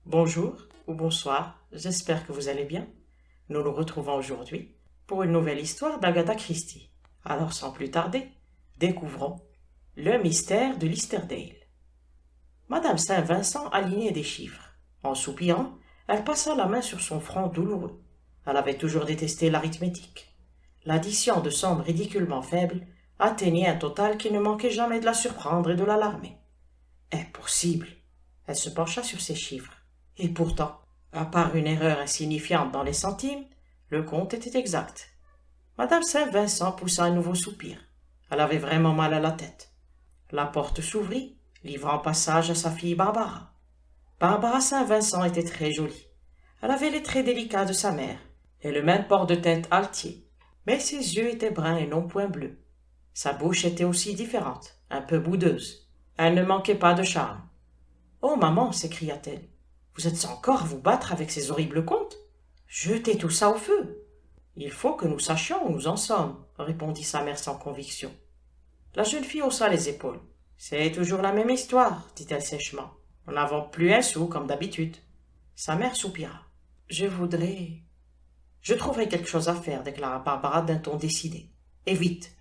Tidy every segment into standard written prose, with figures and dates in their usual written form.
Bonjour ou bonsoir, j'espère que vous allez bien. Nous nous retrouvons aujourd'hui pour une nouvelle histoire d'Agatha Christie. Alors sans plus tarder, découvrons le mystère de Listerdale. Madame Saint-Vincent alignait des chiffres. En soupirant, elle passa la main sur son front douloureux. Elle avait toujours détesté l'arithmétique. L'addition de sommes ridiculement faibles atteignait un total qui ne manquait jamais de la surprendre et de l'alarmer. Impossible! Elle se pencha sur ses chiffres. Et pourtant, à part une erreur insignifiante dans les centimes, le compte était exact. Madame Saint-Vincent poussa un nouveau soupir. Elle avait vraiment mal à la tête. La porte s'ouvrit, livrant passage à sa fille Barbara. Barbara Saint-Vincent était très jolie. Elle avait les traits délicats de sa mère, et le même port de tête altier. Mais ses yeux étaient bruns et non point bleus. Sa bouche était aussi différente, un peu boudeuse. Elle ne manquait pas de charme. « Oh, maman !» s'écria-t-elle. « Vous êtes encore à vous battre avec ces horribles contes? Jetez tout ça au feu !»« Il faut que nous sachions où nous en sommes, » répondit sa mère sans conviction. La jeune fille haussa les épaules. « C'est toujours la même histoire, » dit-elle sèchement. « Nous n'avons plus un sou comme d'habitude. » Sa mère soupira. « Je trouverai quelque chose à faire, » déclara Barbara d'un ton décidé. « Et vite.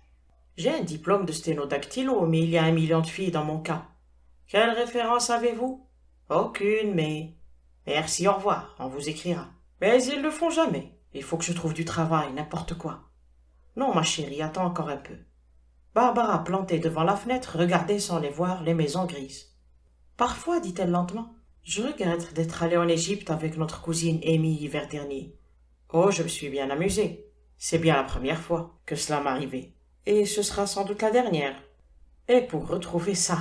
J'ai un diplôme de sténodactylo, mais il y a 1 million de filles dans mon cas. Quelle référence avez-vous? Aucune, mais... Merci, au revoir, on vous écrira. Mais ils le font jamais. Il faut que je trouve du travail, n'importe quoi. Non, ma chérie, attends encore un peu. Barbara, plantée devant la fenêtre, regardait sans les voir les maisons grises. Parfois, dit-elle lentement, je regrette d'être allée en Égypte avec notre cousine Amy l'hiver dernier. Oh, je me suis bien amusée. C'est bien la première fois que cela m'arrivait. Et ce sera sans doute la dernière. Et pour retrouver ça...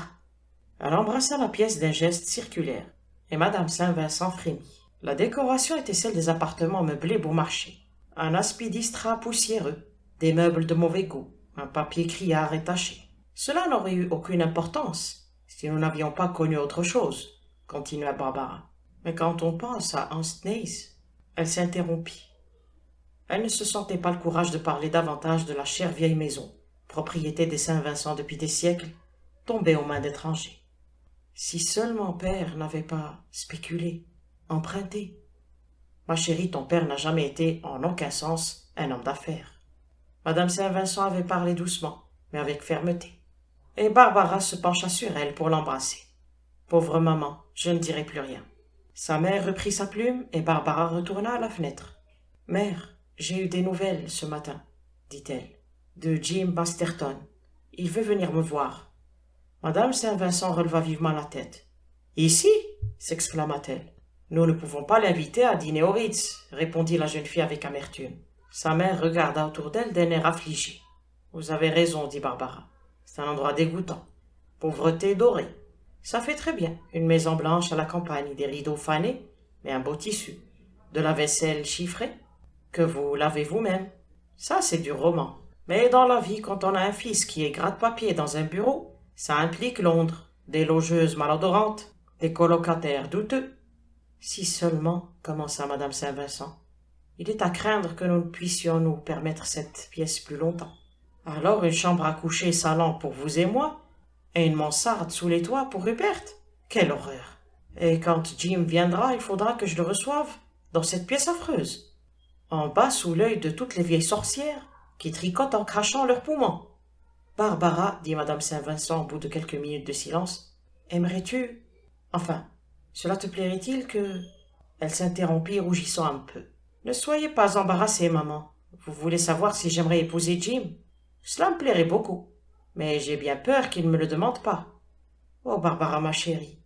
Elle embrassa la pièce d'un geste circulaire, et madame Saint-Vincent frémit. La décoration était celle des appartements meublés bon marché. Un aspidistra poussiéreux, des meubles de mauvais goût, un papier criard et taché. Cela n'aurait eu aucune importance si nous n'avions pas connu autre chose, continua Barbara. Mais quand on pense à Anstneys, elle s'interrompit. Elle ne se sentait pas le courage de parler davantage de la chère vieille maison, propriété des Saint-Vincent depuis des siècles, tombée aux mains d'étrangers. Si seulement père n'avait pas spéculé, emprunté. Ma chérie, ton père n'a jamais été, en aucun sens, un homme d'affaires. Madame Saint-Vincent avait parlé doucement, mais avec fermeté. Et Barbara se pencha sur elle pour l'embrasser. Pauvre maman, je ne dirai plus rien. Sa mère reprit sa plume et Barbara retourna à la fenêtre. Mère, j'ai eu des nouvelles ce matin, dit-elle, de Jim Masterton. Il veut venir me voir. Madame Saint-Vincent releva vivement la tête. « Ici » s'exclama-t-elle. « Nous ne pouvons pas l'inviter à dîner au Ritz, » répondit la jeune fille avec amertume. Sa mère regarda autour d'elle d'un air affligé. « Vous avez raison, » dit Barbara. « C'est un endroit dégoûtant. Pauvreté dorée. Ça fait très bien, une maison blanche à la campagne, des rideaux fanés, mais un beau tissu. De la vaisselle chiffrée, que vous lavez vous-même. Ça, c'est du roman. Mais dans la vie, quand on a un fils qui est gratte-papier dans un bureau, ça implique Londres, des logeuses malodorantes, des colocataires douteux. Si seulement, commença madame Saint-Vincent, il est à craindre que nous ne puissions nous permettre cette pièce plus longtemps. Alors une chambre à coucher salon pour vous et moi, et une mansarde sous les toits pour Rupert. Quelle horreur! Et quand Jim viendra, il faudra que je le reçoive dans cette pièce affreuse, en bas sous l'œil de toutes les vieilles sorcières qui tricotent en crachant leurs poumons. Barbara, dit madame Saint-Vincent au bout de quelques minutes de silence, aimerais-tu... Enfin, cela te plairait-il que... Elle s'interrompit, rougissant un peu. Ne soyez pas embarrassée, maman. Vous voulez savoir si j'aimerais épouser Jim? Cela me plairait beaucoup, mais j'ai bien peur qu'il ne me le demande pas. Oh, Barbara, ma chérie,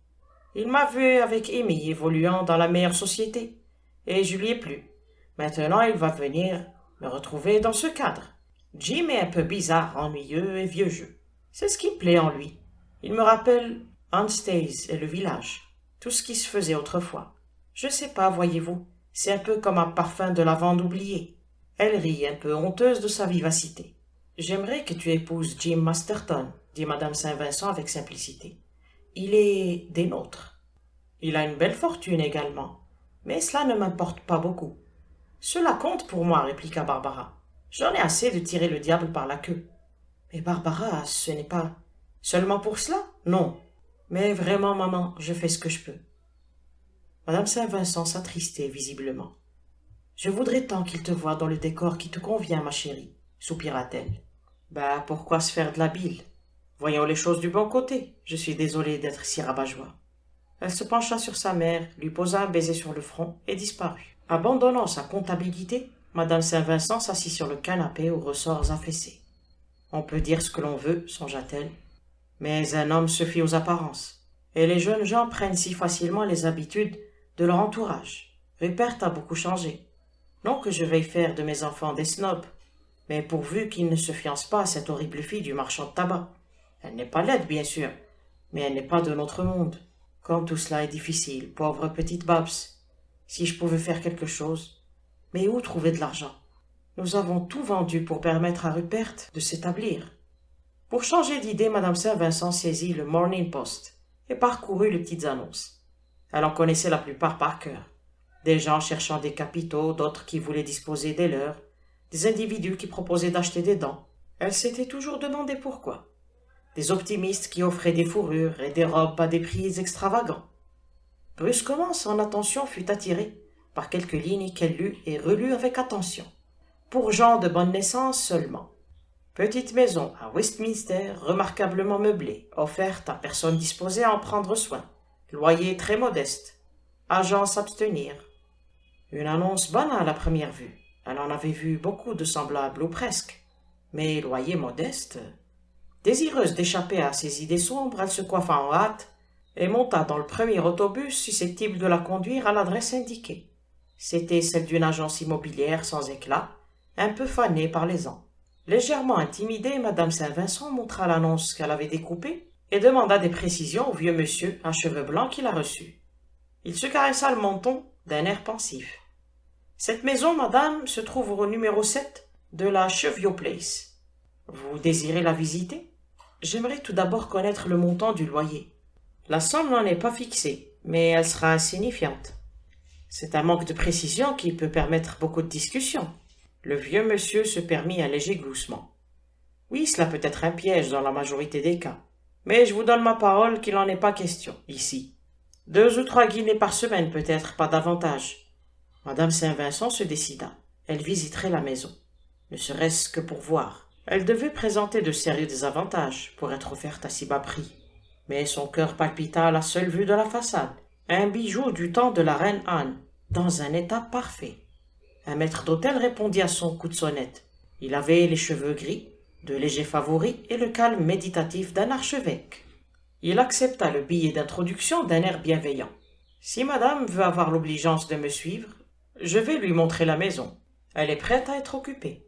il m'a vu avec Amy évoluant dans la meilleure société, et je lui ai plu. Maintenant, il va venir me retrouver dans ce cadre. Jim est un peu bizarre, ennuyeux et vieux jeu. C'est ce qui me plaît en lui. Il me rappelle Anstey's et le village, tout ce qui se faisait autrefois. Je sais pas, voyez-vous, c'est un peu comme un parfum de lavande oublié. Elle rit, un peu honteuse de sa vivacité. J'aimerais que tu épouses Jim Masterton, dit madame Saint-Vincent avec simplicité. Il est des nôtres. Il a une belle fortune également, mais cela ne m'importe pas beaucoup. Cela compte pour moi, répliqua Barbara. J'en ai assez de tirer le diable par la queue. Mais Barbara, ce n'est pas... Seulement pour cela? Non. Mais vraiment, maman, je fais ce que je peux. Madame Saint-Vincent s'attristait visiblement. « Je voudrais tant qu'il te voie dans le décor qui te convient, ma chérie, soupira-t-elle. Bah, pourquoi se faire de la bile? Voyons les choses du bon côté. Je suis désolée d'être si rabat-joie. » Elle se pencha sur sa mère, lui posa un baiser sur le front et disparut. Abandonnant sa comptabilité, Madame Saint-Vincent s'assit sur le canapé aux ressorts affaissés. On peut dire ce que l'on veut, songea-t-elle, mais un homme se fie aux apparences, et les jeunes gens prennent si facilement les habitudes de leur entourage. Rupert a beaucoup changé. Non que je veuille faire de mes enfants des snobs, mais pourvu qu'ils ne se fiancent pas à cette horrible fille du marchand de tabac. Elle n'est pas laide, bien sûr, mais elle n'est pas de notre monde. Comme tout cela est difficile, pauvre petite Babs. Si je pouvais faire quelque chose. Mais où trouver de l'argent? Nous avons tout vendu pour permettre à Rupert de s'établir. Pour changer d'idée, Madame Saint-Vincent saisit le Morning Post et parcourut les petites annonces. Elle en connaissait la plupart par cœur. Des gens cherchant des capitaux, d'autres qui voulaient disposer des leurs, des individus qui proposaient d'acheter des dents. Elle s'était toujours demandé pourquoi. Des optimistes qui offraient des fourrures et des robes à des prix extravagants. Brusquement, son attention fut attirée par quelques lignes qu'elle lut et relut avec attention. Pour gens de bonne naissance seulement. Petite maison à Westminster, remarquablement meublée, offerte à personne disposée à en prendre soin. Loyer très modeste. Agent s'abstenir. Une annonce banale à première vue. Elle en avait vu beaucoup de semblables ou presque. Mais loyer modeste. Désireuse d'échapper à ses idées sombres, elle se coiffa en hâte et monta dans le premier autobus susceptible de la conduire à l'adresse indiquée. C'était celle d'une agence immobilière sans éclat, un peu fanée par les ans. Légèrement intimidée, Madame Saint-Vincent montra l'annonce qu'elle avait découpée et demanda des précisions au vieux monsieur à cheveux blancs qui la reçut. Il se caressa le menton d'un air pensif. « Cette maison, madame, se trouve au numéro 7 de la Cheviots Place. Vous désirez la visiter? J'aimerais tout d'abord connaître le montant du loyer. La somme n'en est pas fixée, mais elle sera insignifiante. C'est un manque de précision qui peut permettre beaucoup de discussions. » Le vieux monsieur se permit un léger gloussement. « Oui, cela peut être un piège dans la majorité des cas, mais je vous donne ma parole qu'il n'en est pas question, ici. 2 ou 3 guinées par semaine, peut-être, pas davantage. » Madame Saint-Vincent se décida. Elle visiterait la maison, ne serait-ce que pour voir. Elle devait présenter de sérieux désavantages pour être offerte à si bas prix. Mais son cœur palpita à la seule vue de la façade. Un bijou du temps de la reine Anne, dans un état parfait. Un maître d'hôtel répondit à son coup de sonnette. Il avait les cheveux gris, de légers favoris et le calme méditatif d'un archevêque. Il accepta le billet d'introduction d'un air bienveillant. « Si madame veut avoir l'obligeance de me suivre, je vais lui montrer la maison. Elle est prête à être occupée. »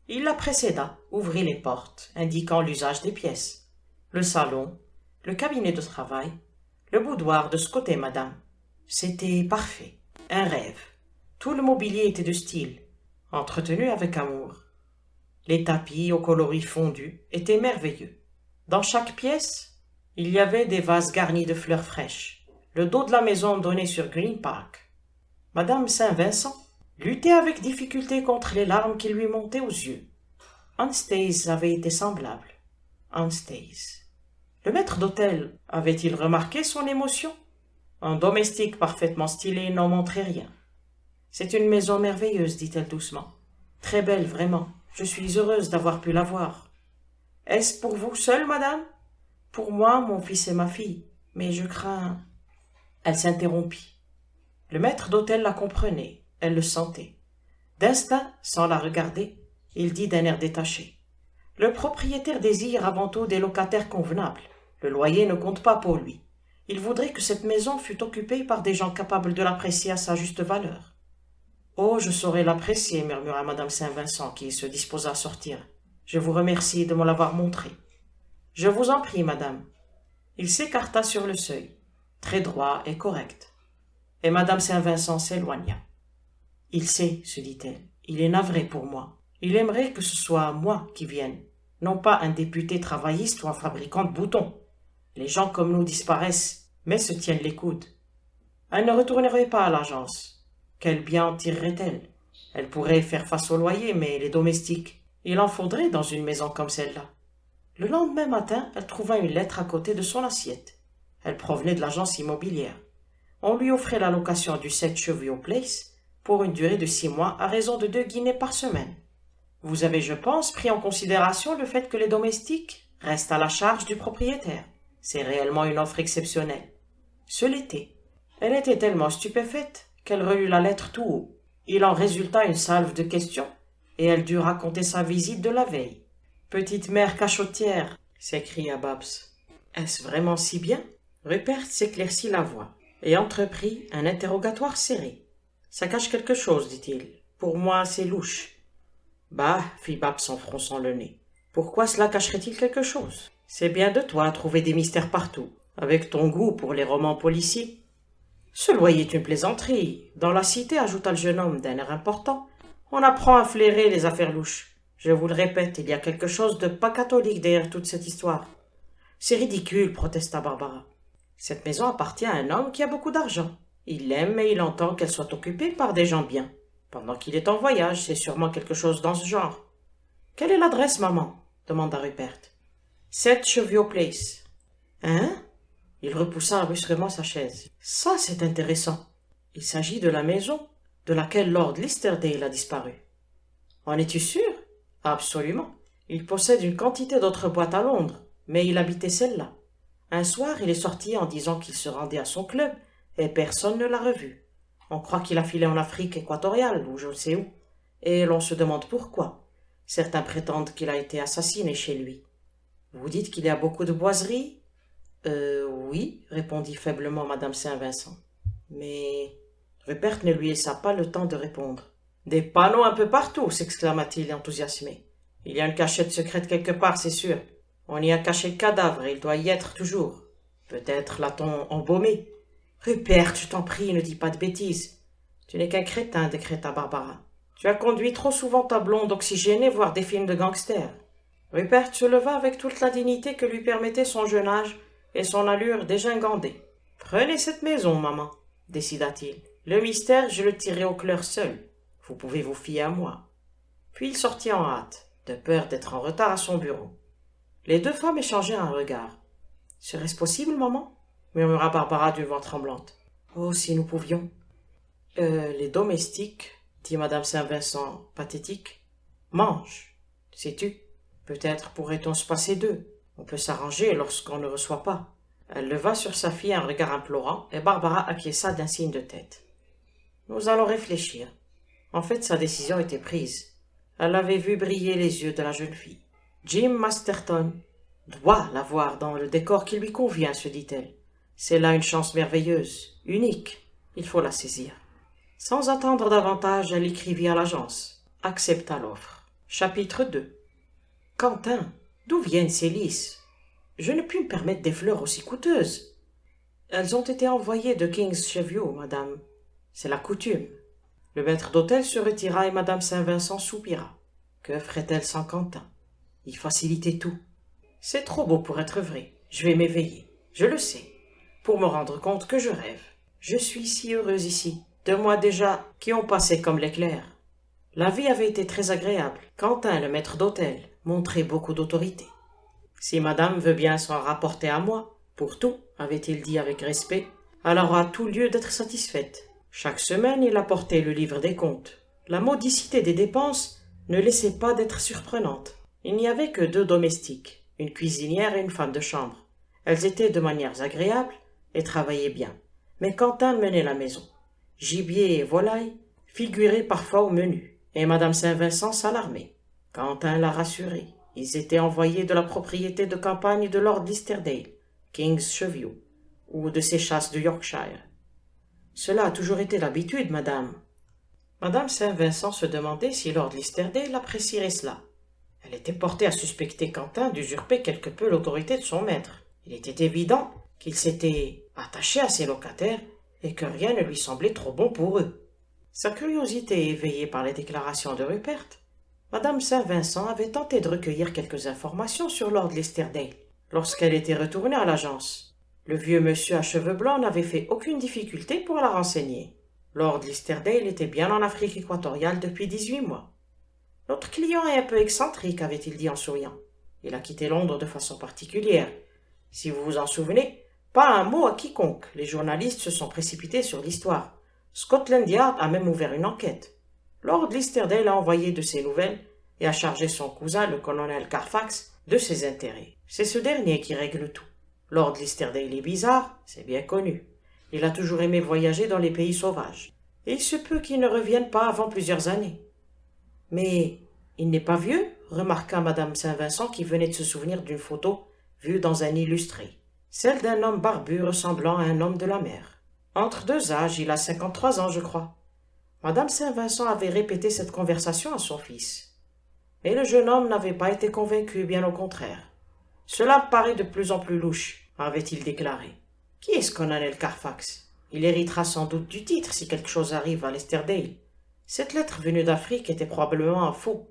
Il la précéda, ouvrit les portes, indiquant l'usage des pièces. Le salon, le cabinet de travail, le boudoir de ce côté, madame. C'était parfait, un rêve. Tout le mobilier était de style, entretenu avec amour. Les tapis aux coloris fondus étaient merveilleux. Dans chaque pièce, il y avait des vases garnis de fleurs fraîches. Le dos de la maison donnait sur Green Park. Madame Saint-Vincent luttait avec difficulté contre les larmes qui lui montaient aux yeux. Anstace avait été semblable. Anstace. Le maître d'hôtel avait-il remarqué son émotion? Un domestique parfaitement stylé n'en montrait rien. « C'est une maison merveilleuse, dit-elle doucement. Très belle, vraiment. Je suis heureuse d'avoir pu la voir. Est-ce pour vous seule, madame? Pour moi, mon fils et ma fille. Mais je crains... » Elle s'interrompit. Le maître d'hôtel la comprenait, elle le sentait. D'instinct, sans la regarder, il dit d'un air détaché. « Le propriétaire désire avant tout des locataires convenables. Le loyer ne compte pas pour lui. Il voudrait que cette maison fût occupée par des gens capables de l'apprécier à sa juste valeur. » « Oh, je saurais l'apprécier, » murmura Madame Saint-Vincent, qui se disposa à sortir. « Je vous remercie de me l'avoir montré. »« Je vous en prie, madame. » Il s'écarta sur le seuil, très droit et correct. Et Madame Saint-Vincent s'éloigna. « Il sait, se dit-elle, il est navré pour moi. Il aimerait que ce soit moi qui vienne, non pas un député travailliste ou un fabricant de boutons. Les gens comme nous disparaissent, mais se tiennent les coudes. Elle ne retournerait pas à l'agence. Quel bien en tirerait-elle? Elle pourrait faire face au loyer, mais les domestiques, il en faudrait dans une maison comme celle-là. Le lendemain matin, elle trouva une lettre à côté de son assiette. Elle provenait de l'agence immobilière. On lui offrait la location du 7 Chevio Place pour une durée de 6 mois à raison de 2 guinées par semaine. Vous avez, je pense, pris en considération le fait que les domestiques restent à la charge du propriétaire. C'est réellement une offre exceptionnelle. Ce l'était. Elle était tellement stupéfaite qu'elle relut la lettre tout haut. Il en résulta une salve de questions, et elle dut raconter sa visite de la veille. « Petite mère cachotière !» s'écria Babs. « Est-ce vraiment si bien ?» Rupert s'éclaircit la voix et entreprit un interrogatoire serré. « Ça cache quelque chose, dit-il. Pour moi, c'est louche. »« Bah, fit Babs en fronçant le nez. Pourquoi cela cacherait-il quelque chose? C'est bien de toi à trouver des mystères partout, avec ton goût pour les romans policiers. » Ce loyer est une plaisanterie. Dans la cité, ajouta le jeune homme d'un air important, on apprend à flairer les affaires louches. Je vous le répète, il y a quelque chose de pas catholique derrière toute cette histoire. C'est ridicule, protesta Barbara. Cette maison appartient à un homme qui a beaucoup d'argent. Il l'aime et il entend qu'elle soit occupée par des gens bien. Pendant qu'il est en voyage, c'est sûrement quelque chose dans ce genre. Quelle est l'adresse, maman? Demanda Rupert. 7 Chevio Place. Hein? Il repoussa brusquement sa chaise. Ça, c'est intéressant. Il s'agit de la maison de laquelle Lord Listerdale a disparu. En es-tu sûr? Absolument. Il possède une quantité d'autres boîtes à Londres, mais il habitait celle-là. Un soir, il est sorti en disant qu'il se rendait à son club, et personne ne l'a revu. On croit qu'il a filé en Afrique équatoriale, ou je ne sais où, et l'on se demande pourquoi. Certains prétendent qu'il a été assassiné chez lui. Vous dites qu'il y a beaucoup de boiseries? Oui, répondit faiblement madame Saint-Vincent. Mais Rupert ne lui laissa pas le temps de répondre. Des panneaux un peu partout, s'exclama-t-il enthousiasmé. Il y a une cachette secrète quelque part, c'est sûr. On y a caché le cadavre et il doit y être toujours. Peut-être l'a-t-on embaumé. Rupert, je t'en prie, ne dis pas de bêtises. Tu n'es qu'un crétin, décréta Barbara. Tu as conduit trop souvent ta blonde oxygénée voir des films de gangsters. Rupert se leva avec toute la dignité que lui permettait son jeune âge et son allure dégingandée. Prenez cette maison, maman, décida-t-il. Le mystère, je le tirerai au clair seul. Vous pouvez vous fier à moi. Puis il sortit en hâte, de peur d'être en retard à son bureau. Les deux femmes échangèrent un regard. Serait-ce possible, maman? Murmura Barbara d'une voix tremblante. Oh, si nous pouvions. Les domestiques, dit madame Saint-Vincent, pathétique, mangent. Sais-tu? Peut-être pourrait-on se passer d'eux. On peut s'arranger lorsqu'on ne reçoit pas. Elle leva sur sa fille un regard implorant, et Barbara acquiesça d'un signe de tête. Nous allons réfléchir. En fait, sa décision était prise. Elle avait vu briller les yeux de la jeune fille. Jim Masterton doit la voir dans le décor qui lui convient, se dit-elle. C'est là une chance merveilleuse, unique. Il faut la saisir. Sans attendre davantage, elle écrivit à l'agence. Accepta l'offre. Chapitre 2. Quentin, d'où viennent ces lys? Je ne puis me permettre des fleurs aussi coûteuses. Elles ont été envoyées de King's Chevio, madame. C'est la coutume. Le maître d'hôtel se retira et madame Saint-Vincent soupira. Que ferait-elle sans Quentin? Il facilitait tout. C'est trop beau pour être vrai. Je vais m'éveiller. Je le sais. Pour me rendre compte que je rêve. Je suis si heureuse ici. 2 mois déjà qui ont passé comme l'éclair. La vie avait été très agréable. Quentin, le maître d'hôtel, montrait beaucoup d'autorité. Si madame veut bien s'en rapporter à moi, pour tout, avait-il dit avec respect, elle aura tout lieu d'être satisfaite. Chaque semaine, il apportait le livre des comptes. La modicité des dépenses ne laissait pas d'être surprenante. Il n'y avait que 2 domestiques, une cuisinière et une femme de chambre. Elles étaient de manières agréables et travaillaient bien. Mais Quentin menait la maison. Gibier et volailles figuraient parfois au menu, et madame Saint-Vincent s'alarmait. Quentin la rassurait. Ils étaient envoyés de la propriété de campagne de Lord Listerdale, King's Chevio, ou de ses chasses de Yorkshire. Cela a toujours été l'habitude, madame. Madame Saint-Vincent se demandait si Lord Listerdale apprécierait cela. Elle était portée à suspecter Quentin d'usurper quelque peu l'autorité de son maître. Il était évident qu'il s'était attaché à ses locataires et que rien ne lui semblait trop bon pour eux. Sa curiosité éveillée par les déclarations de Rupert, madame Saint-Vincent avait tenté de recueillir quelques informations sur Lord Listerdale. Lorsqu'elle était retournée à l'agence, le vieux monsieur à cheveux blancs n'avait fait aucune difficulté pour la renseigner. Lord Listerdale était bien en Afrique équatoriale depuis 18 mois. Notre client est un peu excentrique, avait-il dit en souriant. Il a quitté Londres de façon particulière. Si vous vous en souvenez, Pas un mot à quiconque. Les journalistes se sont précipités sur l'histoire. Scotland Yard a même ouvert une enquête. Lord Listerdale a envoyé de ses nouvelles et a chargé son cousin, le colonel Carfax, de ses intérêts. C'est ce dernier qui règle tout. Lord Listerdale est bizarre, c'est bien connu. Il a toujours aimé voyager dans les pays sauvages. Et il se peut qu'il ne revienne pas avant plusieurs années. Mais il n'est pas vieux, remarqua madame Saint-Vincent qui venait de se souvenir d'une photo vue dans un illustré. Celle d'un homme barbu ressemblant à un homme de la mer. Entre deux âges, il a 53 ans, je crois. Madame Saint-Vincent avait répété cette conversation à son fils. Mais le jeune homme n'avait pas été convaincu, bien au contraire. Cela paraît de plus en plus louche, avait-il déclaré. Qui est ce colonel Carfax? Il héritera sans doute du titre si quelque chose arrive à Lesterdale. Cette lettre venue d'Afrique était probablement un faux.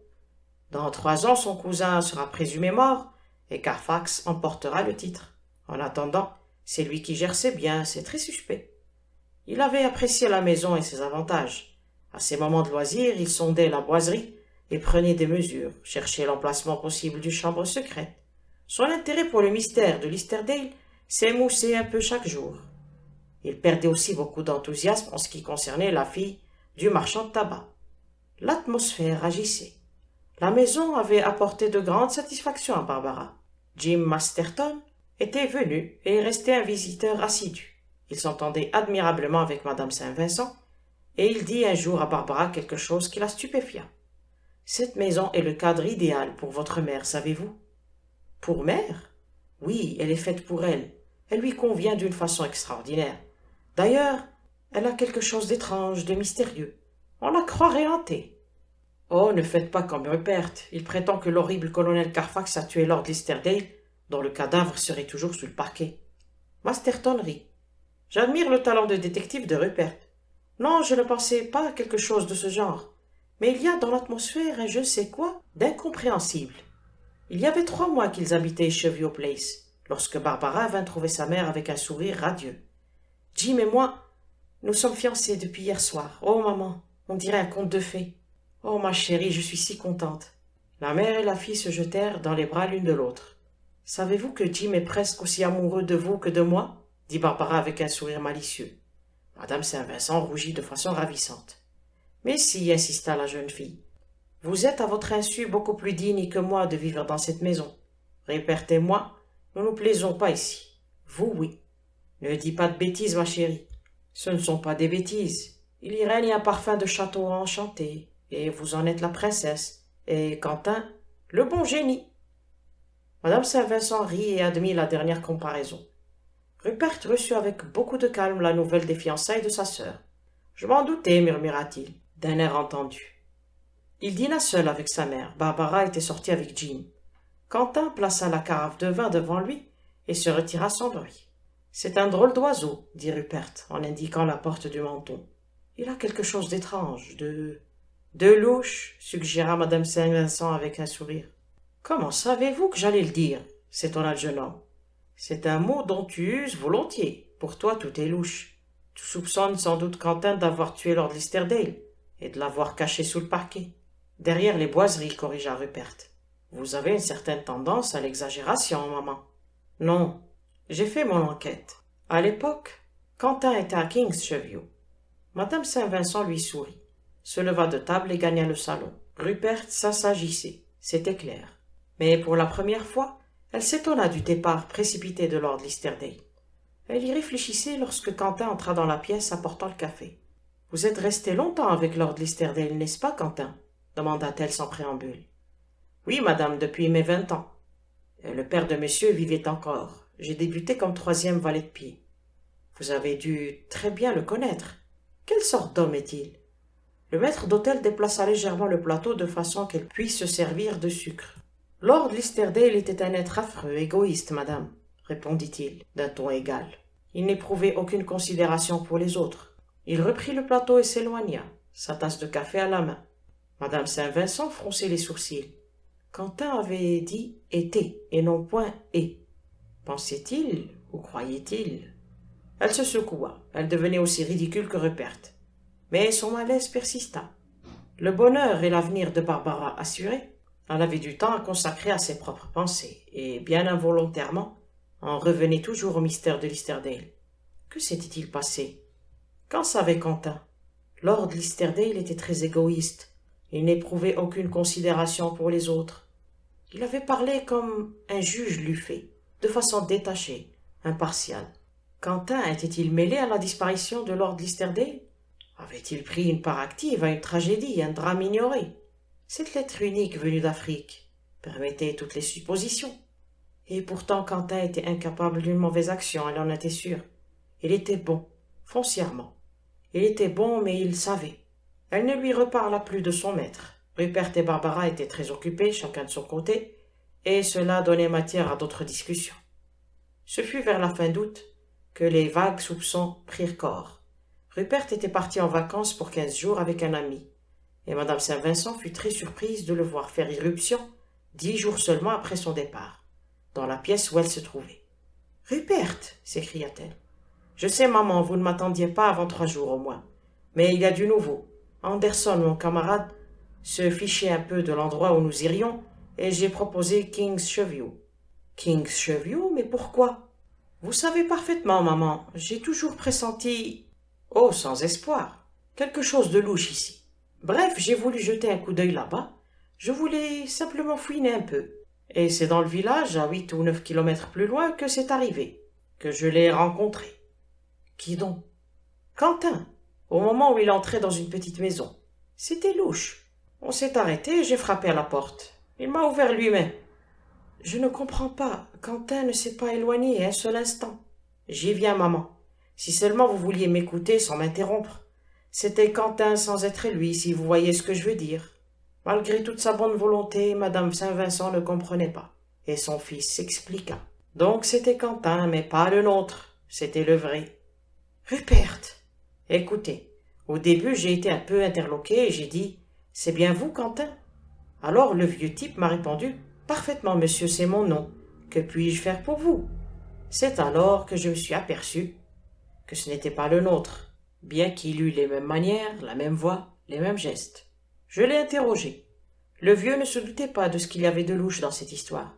Dans 3 ans, son cousin sera présumé mort et Carfax emportera le titre. En attendant, c'est lui qui gère ses biens, c'est très suspect. Il avait apprécié la maison et ses avantages. À ses moments de loisir, il sondait la boiserie et prenait des mesures, cherchait l'emplacement possible d'une chambre secrète. Son intérêt pour le mystère de Listerdale s'émoussait un peu chaque jour. Il perdait aussi beaucoup d'enthousiasme en ce qui concernait la fille du marchand de tabac. L'atmosphère agissait. La maison avait apporté de grandes satisfactions à Barbara. Jim Masterton était venu et restait un visiteur assidu. Il s'entendait admirablement avec madame Saint-Vincent, et il dit un jour à Barbara quelque chose qui la stupéfia. « Cette maison est le cadre idéal pour votre mère, savez-vous? »« Pour mère? Oui, elle est faite pour elle. Elle lui convient d'une façon extraordinaire. D'ailleurs, elle a quelque chose d'étrange, de mystérieux. On la croirait hantée. » « Oh, ne faites pas comme Rupert. Il prétend que l'horrible colonel Carfax a tué Lord Listerdale, dont le cadavre serait toujours sous le parquet. » Masterton rit. « J'admire le talent de détective de Rupert. Non, je ne pensais pas à quelque chose de ce genre. Mais il y a dans l'atmosphère un je ne sais quoi d'incompréhensible. » Il y avait 3 mois qu'ils habitaient Cheviot Place, lorsque Barbara vint trouver sa mère avec un sourire radieux. « Jim et moi, nous sommes fiancés depuis hier soir. Oh, maman, on dirait un conte de fées. Oh, ma chérie, je suis si contente. » La mère et la fille se jetèrent dans les bras l'une de l'autre. « Savez-vous que Jim est presque aussi amoureux de vous que de moi ?» dit Barbara avec un sourire malicieux. Madame Saint-Vincent rougit de façon ravissante. « Mais si, insista la jeune fille. Vous êtes à votre insu beaucoup plus digne que moi de vivre dans cette maison. Rupert et moi, nous nous plaisons pas ici. Vous, oui. Ne dis pas de bêtises, ma chérie. Ce ne sont pas des bêtises. Il y règne un parfum de château enchanté. Et vous en êtes la princesse, et Quentin, le bon génie. » Madame Saint-Vincent rit et admit la dernière comparaison. Rupert reçut avec beaucoup de calme la nouvelle des fiançailles de sa sœur. « Je m'en doutais, murmura-t-il, d'un air entendu. » Il dîna seul avec sa mère. Barbara était sortie avec Jim. Quentin plaça la carafe de vin devant lui et se retira sans bruit. « C'est un drôle d'oiseau, » dit Rupert en indiquant la porte du menton. « Il a quelque chose d'étrange, de louche, suggéra madame Saint-Vincent avec un sourire. « Comment savez-vous que j'allais le dire ?» s'étonna le jeune homme. « C'est un mot dont tu uses volontiers. Pour toi, tout est louche. Tu soupçonnes sans doute Quentin d'avoir tué Lord Listerdale et de l'avoir caché sous le parquet. »« Derrière les boiseries, corrigea Rupert. Vous avez une certaine tendance à l'exagération, maman. »« Non, j'ai fait mon enquête. À l'époque, Quentin était à King's Cheviot. » Madame Saint-Vincent lui sourit, se leva de table et gagna le salon. Rupert s'assagissait, c'était clair. Mais pour la première fois, elle s'étonna du départ précipité de Lord Listerdale. Elle y réfléchissait lorsque Quentin entra dans la pièce apportant le café. « Vous êtes resté longtemps avec Lord Listerdale, n'est-ce pas, Quentin ?» demanda-t-elle sans préambule. « Oui, madame, depuis mes 20 ans. Le père de monsieur vivait encore. J'ai débuté comme 3e valet de pied. Vous avez dû très bien le connaître. Quelle sorte d'homme est-il » Le maître d'hôtel déplaça légèrement le plateau de façon qu'elle puisse se servir de sucre. « Lord Listerdale était un être affreux, égoïste, madame, » répondit-il, d'un ton égal. Il n'éprouvait aucune considération pour les autres. Il reprit le plateau et s'éloigna, sa tasse de café à la main. Madame Saint-Vincent fronçait les sourcils. Quentin avait dit « était » et non point « est ». Pensait-il ou croyait-il? Elle se secoua. Elle devenait aussi ridicule que Rupert. Mais son malaise persista. Le bonheur et l'avenir de Barbara assurés, elle avait du temps à consacrer à ses propres pensées, et bien involontairement, On revenait toujours au mystère de Lysterdale. Que s'était-il passé? Qu'en savait Quentin? Lord Lysterdale était très égoïste. Il n'éprouvait aucune considération pour les autres. Il avait parlé comme un juge l'eût fait, de façon détachée, impartiale. Quentin était-il mêlé à la disparition de Lord Lysterdale? Avait-il pris une part active à une tragédie, un drame ignoré? Cette lettre unique venue d'Afrique permettait toutes les suppositions. Et pourtant Quentin était incapable d'une mauvaise action, elle en était sûre. Il était bon, foncièrement. Il était bon, mais il savait. Elle ne lui reparla plus de son maître. Rupert et Barbara étaient très occupés, chacun de son côté, et cela donnait matière à d'autres discussions. Ce fut vers la fin d'août que les vagues soupçons prirent corps. Rupert était parti en vacances pour 15 jours avec un ami, et madame Saint-Vincent fut très surprise de le voir faire irruption 10 jours seulement après son départ, dans la pièce où elle se trouvait. « Rupert !» s'écria-t-elle. « Je sais, maman, vous ne m'attendiez pas avant 3 jours au moins, mais il y a du nouveau. Anderson, mon camarade, se fichait un peu de l'endroit où nous irions, et j'ai proposé King's Cheview. »« King's Cheview? Mais pourquoi ?»« Vous savez parfaitement, maman, j'ai toujours pressenti... » « Oh, sans espoir. Quelque chose de louche ici. Bref, j'ai voulu jeter un coup d'œil là-bas. Je voulais simplement fouiner un peu. Et c'est dans le village, à 8 ou 9 kilomètres plus loin, que c'est arrivé, que je l'ai rencontré. »« Qui donc ?»« Quentin, au moment où il entrait dans une petite maison. C'était louche. On s'est arrêté et j'ai frappé à la porte. Il m'a ouvert lui-même. »« Je ne comprends pas. Quentin ne s'est pas éloigné un seul instant. »« J'y viens, maman. Si seulement vous vouliez m'écouter sans m'interrompre. C'était Quentin sans être lui, si vous voyez ce que je veux dire. Malgré toute sa bonne volonté, madame Saint-Vincent ne comprenait pas, et son fils s'expliqua. Donc c'était Quentin, mais pas le nôtre, c'était le vrai. Rupert, écoutez, au début j'ai été un peu interloqué et j'ai dit « C'est bien vous, Quentin ?» Alors le vieux type m'a répondu « Parfaitement, monsieur, c'est mon nom. Que puis-je faire pour vous ?» C'est alors que je me suis aperçu que ce n'était pas le nôtre, bien qu'il eût les mêmes manières, la même voix, les mêmes gestes. Je l'ai interrogé. Le vieux ne se doutait pas de ce qu'il y avait de louche dans cette histoire.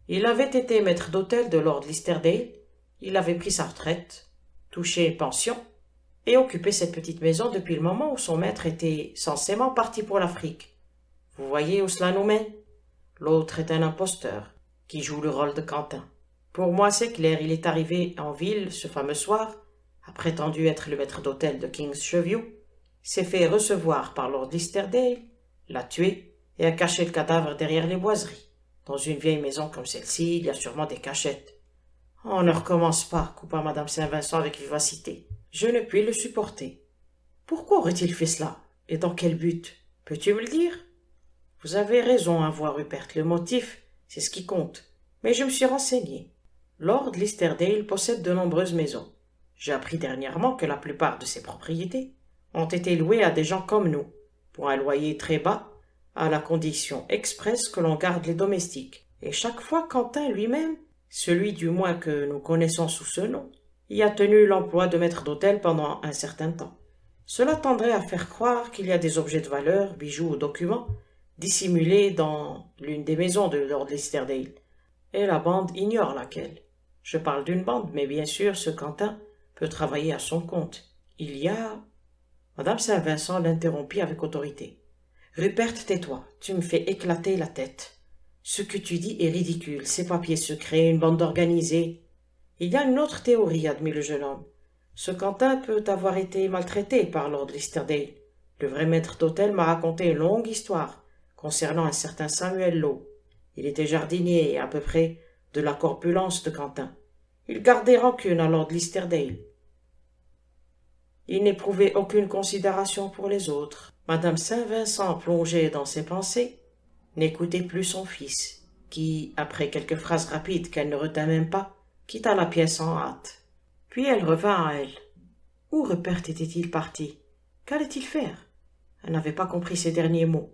Il avait été maître d'hôtel de Lord Lysterdale, il avait pris sa retraite, touché une pension, et occupé cette petite maison depuis le moment où son maître était censément parti pour l'Afrique. Vous voyez où cela nous mène? L'autre est un imposteur, qui joue le rôle de Quentin. Pour moi, c'est clair, il est arrivé en ville ce fameux soir, a prétendu être le maître d'hôtel de King's Cheview, s'est fait recevoir par Lord Lysterdale, l'a tué et a caché le cadavre derrière les boiseries. Dans une vieille maison comme celle-ci, il y a sûrement des cachettes. « On ne recommence pas, » coupa madame Saint-Vincent avec vivacité. « Je ne puis le supporter. »« Pourquoi aurait-il fait cela? Et dans quel but? Peux-tu me le dire ?»« Vous avez raison à voir, Rupert, le motif, c'est ce qui compte. Mais je me suis renseigné. Lord Lysterdale possède de nombreuses maisons. J'ai appris dernièrement que la plupart de ses propriétés ont été louées à des gens comme nous, pour un loyer très bas, à la condition expresse que l'on garde les domestiques. Et chaque fois Quentin lui-même, celui du moins que nous connaissons sous ce nom, y a tenu l'emploi de maître d'hôtel pendant un certain temps. Cela tendrait à faire croire qu'il y a des objets de valeur, bijoux ou documents, dissimulés dans l'une des maisons de Lord Lysterdale. Et la bande ignore laquelle. Je parle d'une bande, mais bien sûr, ce Quentin peut travailler à son compte. Il y a... Madame Saint-Vincent l'interrompit avec autorité. « Rupert, tais-toi, tu me fais éclater la tête. Ce que tu dis est ridicule, ces papiers secrets, une bande organisée. Il y a une autre théorie, admit le jeune homme. Ce Quentin peut avoir été maltraité par Lord Lysterdale. Le vrai maître d'hôtel m'a raconté une longue histoire concernant un certain Samuel Lowe. Il était jardinier et à peu près de la corpulence de Quentin. Il gardait rancune à Lord Lysterdale. Il n'éprouvait aucune considération pour les autres. Madame Saint-Vincent, plongée dans ses pensées, n'écoutait plus son fils, qui, après quelques phrases rapides qu'elle ne retint même pas, quitta la pièce en hâte. Puis elle revint à elle. Où Rupert était-il parti? Qu'allait-il faire? Elle n'avait pas compris ces derniers mots.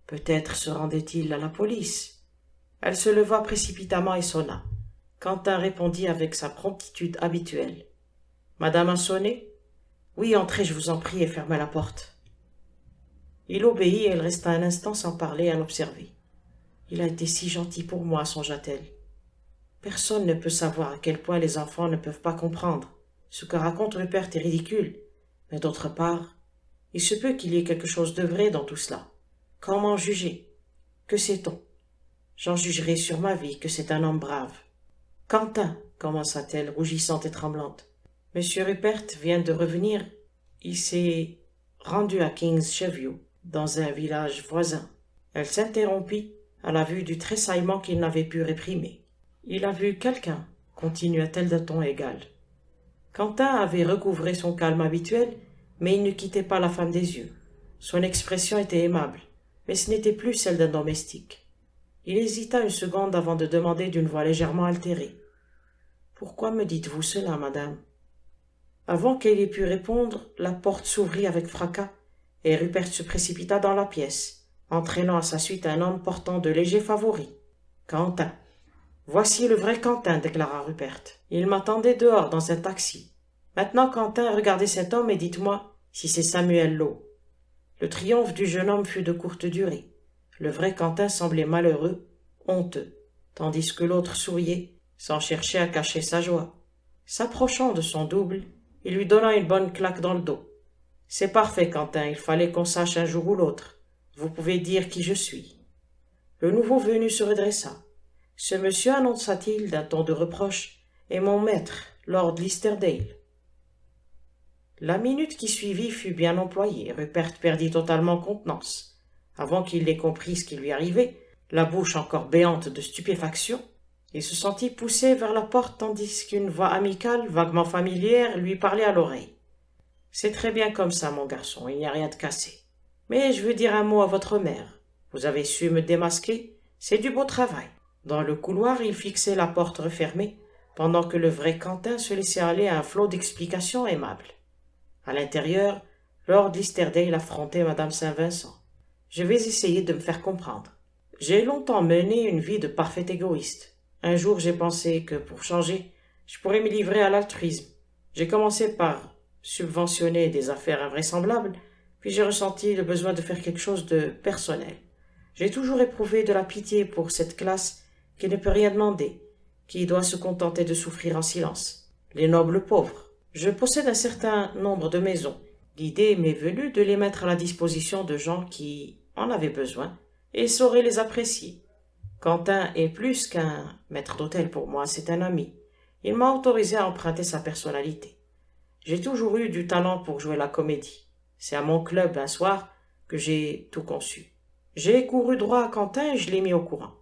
Peut-être se rendait-il à la police. Elle se leva précipitamment et sonna. Quentin répondit avec sa promptitude habituelle. « Madame a sonné ?»« Oui, entrez, je vous en prie, et fermez la porte. » Il obéit et elle resta un instant sans parler à l'observer. « Il a été si gentil pour moi, songea-t-elle. » Personne ne peut savoir à quel point les enfants ne peuvent pas comprendre. Ce que raconte Rupert est ridicule, mais d'autre part, il se peut qu'il y ait quelque chose de vrai dans tout cela. Comment juger? Que sait-on? J'en jugerai sur ma vie que c'est un homme brave. Quentin, commença-t-elle, rougissante et tremblante. Monsieur Rupert vient de revenir. Il s'est rendu à Kingshaven, dans un village voisin. Elle s'interrompit à la vue du tressaillement qu'il n'avait pu réprimer. Il a vu quelqu'un, continua-t-elle d'un ton égal. Quentin avait recouvré son calme habituel, mais il ne quittait pas la femme des yeux. Son expression était aimable, mais ce n'était plus celle d'un domestique. Il hésita une seconde avant de demander d'une voix légèrement altérée. « Pourquoi me dites-vous cela, madame ?» Avant qu'elle ait pu répondre, la porte s'ouvrit avec fracas, et Rupert se précipita dans la pièce, entraînant à sa suite un homme portant de légers favoris. « Quentin. »« Voici le vrai Quentin, » déclara Rupert. « Il m'attendait dehors dans un taxi. Maintenant, Quentin, regardez cet homme et dites-moi si c'est Samuel Lowe. » Le triomphe du jeune homme fut de courte durée. Le vrai Quentin semblait malheureux, honteux, tandis que l'autre souriait, sans chercher à cacher sa joie. S'approchant de son double, il lui donna une bonne claque dans le dos. « C'est parfait, Quentin, il fallait qu'on sache un jour ou l'autre. Vous pouvez dire qui je suis. » Le nouveau venu se redressa. « Ce monsieur, annonça-t-il d'un ton de reproche, est mon maître, Lord Lysterdale. » La minute qui suivit fut bien employée. Rupert perdit totalement contenance. Avant qu'il ait compris ce qui lui arrivait, la bouche encore béante de stupéfaction, il se sentit poussé vers la porte tandis qu'une voix amicale, vaguement familière, lui parlait à l'oreille. « C'est très bien comme ça, mon garçon, il n'y a rien de cassé. Mais je veux dire un mot à votre mère. Vous avez su me démasquer, c'est du beau travail. » Dans le couloir, il fixait la porte refermée, pendant que le vrai Quentin se laissait aller à un flot d'explications aimables. À l'intérieur, Lord Lysterdale affrontait Madame Saint-Vincent. « Je vais essayer de me faire comprendre. J'ai longtemps mené une vie de parfait égoïste. Un jour, j'ai pensé que, pour changer, je pourrais me livrer à l'altruisme. J'ai commencé par subventionner des affaires invraisemblables, puis j'ai ressenti le besoin de faire quelque chose de personnel. J'ai toujours éprouvé de la pitié pour cette classe qui ne peut rien demander, qui doit se contenter de souffrir en silence. Les nobles pauvres. Je possède un certain nombre de maisons. L'idée m'est venue de les mettre à la disposition de gens qui en avaient besoin et sauraient les apprécier. Quentin est plus qu'un maître d'hôtel pour moi, c'est un ami. Il m'a autorisé à emprunter sa personnalité. J'ai toujours eu du talent pour jouer la comédie. C'est à mon club un soir que j'ai tout conçu. J'ai couru droit à Quentin et je l'ai mis au courant.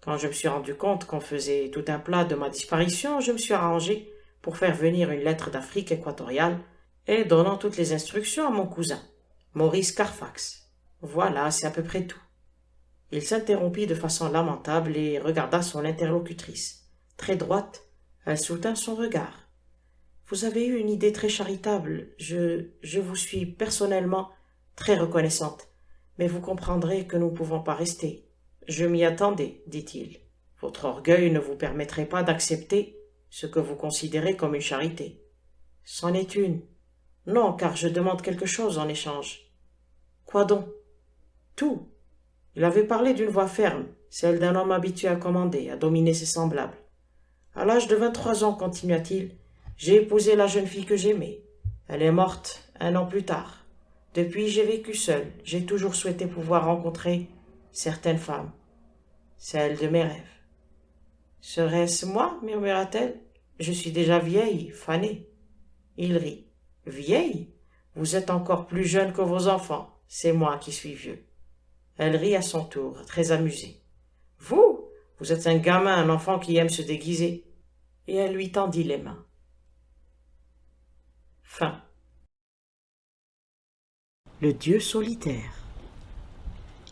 Quand je me suis rendu compte qu'on faisait tout un plat de ma disparition, je me suis arrangé pour faire venir une lettre d'Afrique équatoriale et donnant toutes les instructions à mon cousin, Maurice Carfax. Voilà, c'est à peu près tout. Il s'interrompit de façon lamentable et regarda son interlocutrice. Très droite, elle soutint son regard. « Vous avez eu une idée très charitable. Je vous suis personnellement très reconnaissante. Mais vous comprendrez que nous ne pouvons pas rester. »« Je m'y attendais, dit-il. Votre orgueil ne vous permettrait pas d'accepter ce que vous considérez comme une charité. »« C'en est une. Non, car je demande quelque chose en échange. »« Quoi donc ?»« Tout. » Il avait parlé d'une voix ferme, celle d'un homme habitué à commander, à dominer ses semblables. « À l'âge de 23 ans, continua-t-il, j'ai épousé la jeune fille que j'aimais. Elle est morte 1 an plus tard. Depuis, j'ai vécu seul. J'ai toujours souhaité pouvoir rencontrer certaines femmes, celles de mes rêves. « Serait-ce moi ?» murmura-t-elle. « Je suis déjà vieille, fanée. » Il rit. « Vieille ? Vous êtes encore plus jeune que vos enfants. C'est moi qui suis vieux. » Elle rit à son tour, très amusée. « Vous êtes un gamin, un enfant qui aime se déguiser. » Et elle lui tendit les mains. Fin. Le dieu solitaire.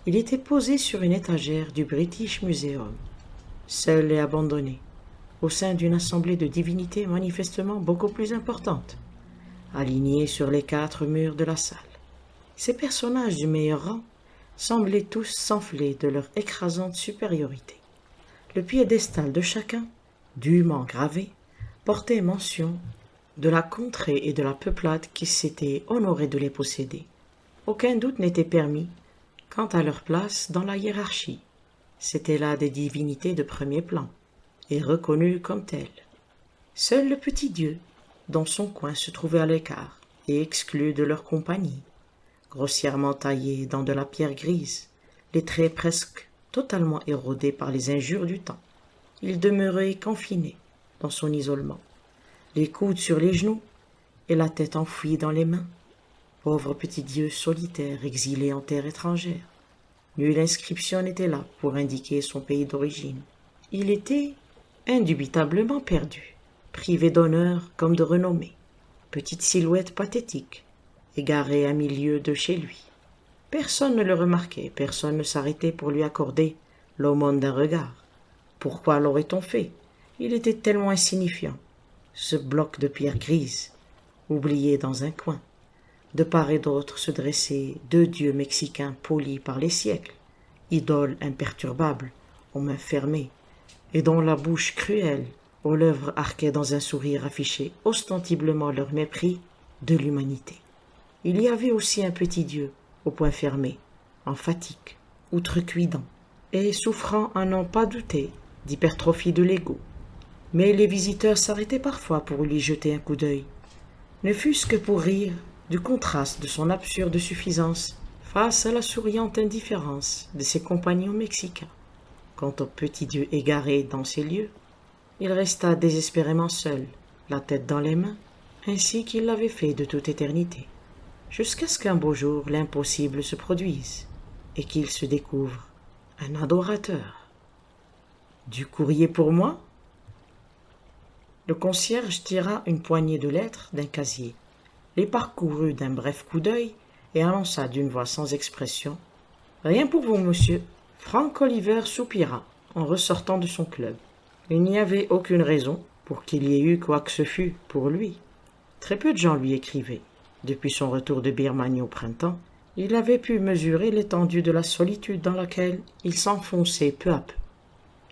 Il était posé sur une étagère du British Museum, seul et abandonné, au sein d'une assemblée de divinités manifestement beaucoup plus importantes, alignés sur les 4 murs de la salle. Ces personnages du meilleur rang semblaient tous s'enfler de leur écrasante supériorité. Le piédestal de chacun, dûment gravé, portait mention de la contrée et de la peuplade qui s'étaient honorés de les posséder. Aucun doute n'était permis quant à leur place dans la hiérarchie. C'étaient là des divinités de premier plan, et reconnue comme telle. Seul le petit Dieu, dans son coin, se trouvait à l'écart et exclu de leur compagnie. Grossièrement taillé dans de la pierre grise, les traits presque totalement érodés par les injures du temps. Il demeurait confiné dans son isolement, les coudes sur les genoux et la tête enfouie dans les mains. Pauvre petit Dieu solitaire exilé en terre étrangère. Nulle inscription n'était là pour indiquer son pays d'origine. Il était indubitablement perdu, privé d'honneur comme de renommée. Petite silhouette pathétique, égarée à milieu de chez lui. Personne ne le remarquait, personne ne s'arrêtait pour lui accorder l'aumône d'un regard. Pourquoi l'aurait-on fait? Il était tellement insignifiant, ce bloc de pierre grise, oublié dans un coin. De part et d'autre se dressaient deux dieux mexicains polis par les siècles, idoles imperturbables, aux mains fermées, et dont la bouche cruelle, aux lèvres arquées dans un sourire affichait ostensiblement leur mépris de l'humanité. Il y avait aussi un petit dieu, au poing fermé, en fatigue, outrecuidant, et souffrant à n'en pas douter d'hypertrophie de l'ego. Mais les visiteurs s'arrêtaient parfois pour lui jeter un coup d'œil, ne fût-ce que pour rire du contraste de son absurde suffisance face à la souriante indifférence de ses compagnons mexicains. Quant au petit Dieu égaré dans ces lieux, il resta désespérément seul, la tête dans les mains, ainsi qu'il l'avait fait de toute éternité, jusqu'à ce qu'un beau jour l'impossible se produise, et qu'il se découvre un adorateur. « Du courrier pour moi ?» Le concierge tira une poignée de lettres d'un casier, les parcourut d'un bref coup d'œil et annonça d'une voix sans expression: « Rien pour vous, monsieur. » Frank Oliver soupira en ressortant de son club. Il n'y avait aucune raison pour qu'il y ait eu quoi que ce fût pour lui. Très peu de gens lui écrivaient. Depuis son retour de Birmanie au printemps, il avait pu mesurer l'étendue de la solitude dans laquelle il s'enfonçait peu à peu.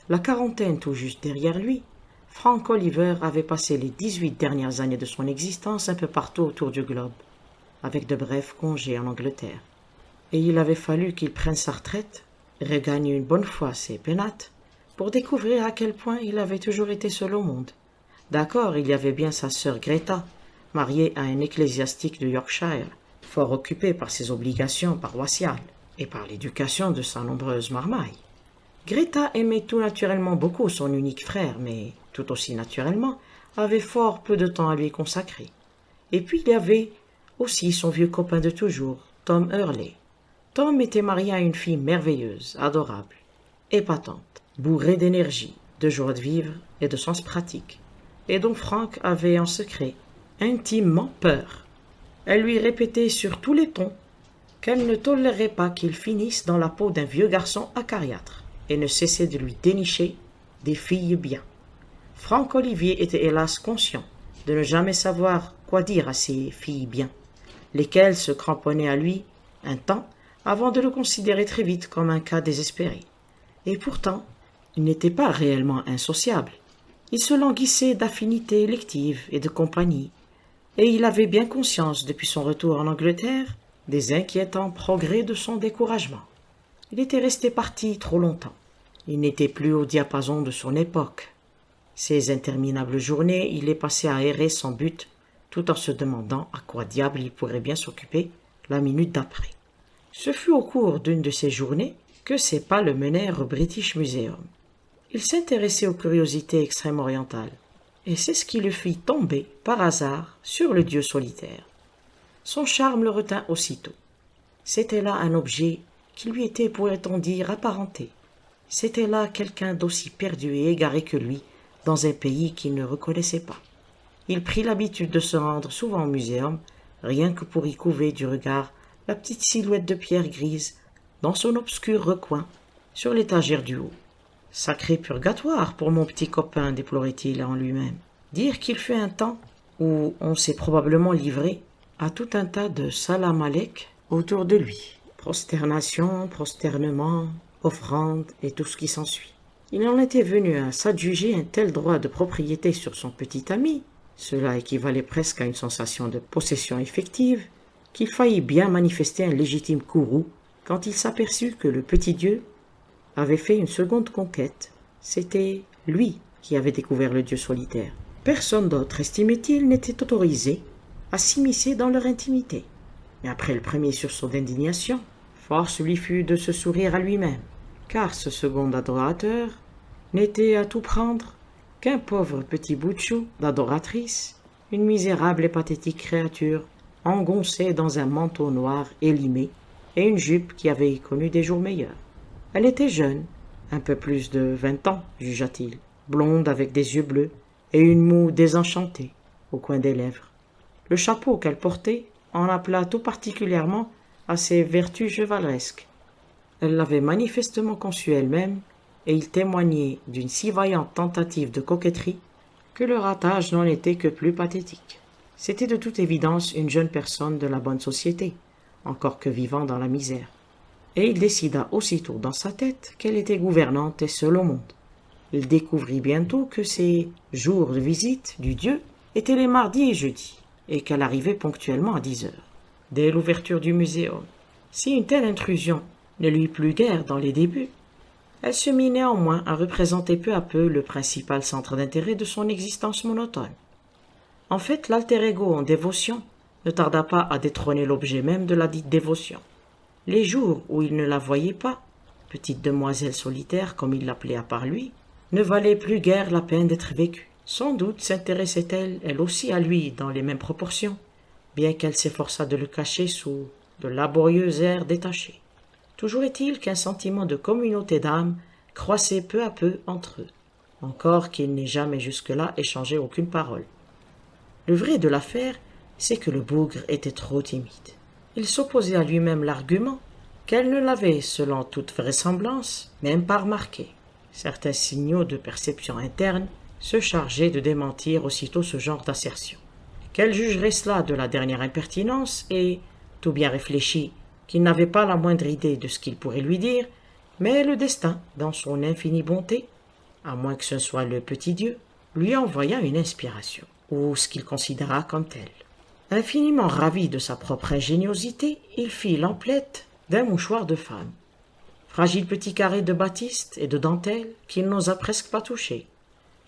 La quarantaine tout juste derrière lui, Frank Oliver avait passé les 18 dernières années de son existence un peu partout autour du globe, avec de brefs congés en Angleterre. Et il avait fallu qu'il prenne sa retraite, regagne une bonne fois ses pénates, pour découvrir à quel point il avait toujours été seul au monde. D'accord, il y avait bien sa sœur Greta, mariée à un ecclésiastique de Yorkshire, fort occupé par ses obligations paroissiales et par l'éducation de sa nombreuse marmaille. Greta aimait tout naturellement beaucoup son unique frère, mais tout aussi naturellement avait fort peu de temps à lui consacrer. Et puis il y avait aussi son vieux copain de toujours, Tom Hurley. Tom était marié à une fille merveilleuse, adorable, épatante, bourrée d'énergie, de joie de vivre et de sens pratique, et dont Frank avait en secret intimement peur. Elle lui répétait sur tous les tons qu'elle ne tolérerait pas qu'il finisse dans la peau d'un vieux garçon acariâtre, et ne cessait de lui dénicher des filles bien. Frank Olivier était hélas conscient de ne jamais savoir quoi dire à ces filles bien, lesquelles se cramponnaient à lui un temps avant de le considérer très vite comme un cas désespéré. Et pourtant, il n'était pas réellement insociable. Il se languissait d'affinités électives et de compagnie, et il avait bien conscience depuis son retour en Angleterre des inquiétants progrès de son découragement. Il était resté parti trop longtemps. Il n'était plus au diapason de son époque. Ces interminables journées, il les passait à errer sans but, tout en se demandant à quoi diable il pourrait bien s'occuper la minute d'après. Ce fut au cours d'une de ces journées que ses pas le menèrent au British Museum. Il s'intéressait aux curiosités extrême-orientales, et c'est ce qui le fit tomber, par hasard, sur le dieu solitaire. Son charme le retint aussitôt. C'était là un objet qui lui était, pourrait-on dire, apparenté. C'était là quelqu'un d'aussi perdu et égaré que lui, dans un pays qu'il ne reconnaissait pas. Il prit l'habitude de se rendre souvent au muséum, rien que pour y couver du regard la petite silhouette de pierre grise dans son obscur recoin sur l'étagère du haut. « Sacré purgatoire pour mon petit copain, déplorait-il en lui-même. Dire qu'il fut un temps où on s'est probablement livré à tout un tas de salam alek autour de lui. Prosternation, prosternement, offrande et tout ce qui s'ensuit. Il en était venu à s'adjuger un tel droit de propriété sur son petit ami, cela équivalait presque à une sensation de possession effective, qu'il faillit bien manifester un légitime courroux quand il s'aperçut que le petit Dieu avait fait une seconde conquête. C'était lui, qui avait découvert le dieu solitaire. Personne d'autre, estimait-il, n'était autorisé à s'immiscer dans leur intimité. Mais après le premier sursaut d'indignation, force lui fut de se sourire à lui-même, car ce second adorateur n'était à tout prendre qu'un pauvre petit bout de chou d'adoratrice, une misérable et pathétique créature, engoncée dans un manteau noir élimé et une jupe qui avait connu des jours meilleurs. Elle était jeune, un peu plus de 20 ans, jugea-t-il, blonde avec des yeux bleus et une moue désenchantée au coin des lèvres. Le chapeau qu'elle portait en appela tout particulièrement à ses vertus chevaleresques. Elle l'avait manifestement conçu elle-même, et il témoignait d'une si vaillante tentative de coquetterie que le ratage n'en était que plus pathétique. C'était de toute évidence une jeune personne de la bonne société, encore que vivant dans la misère. Et il décida aussitôt dans sa tête qu'elle était gouvernante et seule au monde. Il découvrit bientôt que ses jours de visite du dieu étaient les mardis et jeudis, et qu'elle arrivait ponctuellement à 10 heures, dès l'ouverture du muséum. Si une telle intrusion ne lui plut guère dans les débuts, elle se mit néanmoins à représenter peu à peu le principal centre d'intérêt de son existence monotone. En fait, l'alter ego en dévotion ne tarda pas à détrôner l'objet même de la dite dévotion. Les jours où il ne la voyait pas, petite demoiselle solitaire comme il l'appelait à part lui, ne valaient plus guère la peine d'être vécue. Sans doute s'intéressait-elle, elle aussi, à lui dans les mêmes proportions, bien qu'elle s'efforçât de le cacher sous de laborieux airs détachés. Toujours est-il qu'un sentiment de communauté d'âme croissait peu à peu entre eux, encore qu'ils n'aient jamais jusque-là échangé aucune parole. Le vrai de l'affaire, c'est que le bougre était trop timide. Il s'opposait à lui-même l'argument qu'elle ne l'avait, selon toute vraisemblance, même pas remarqué. Certains signaux de perception interne se chargeaient de démentir aussitôt ce genre d'assertion. Qu'elle jugerait cela de la dernière impertinence et, tout bien réfléchi, qu'il n'avait pas la moindre idée de ce qu'il pourrait lui dire, mais le destin, dans son infinie bonté, à moins que ce soit le petit Dieu, lui envoya une inspiration, ou ce qu'il considéra comme telle. Infiniment ravi de sa propre ingéniosité, il fit l'emplette d'un mouchoir de femme. Fragile petit carré de batiste et de dentelle qu'il n'osa presque pas toucher,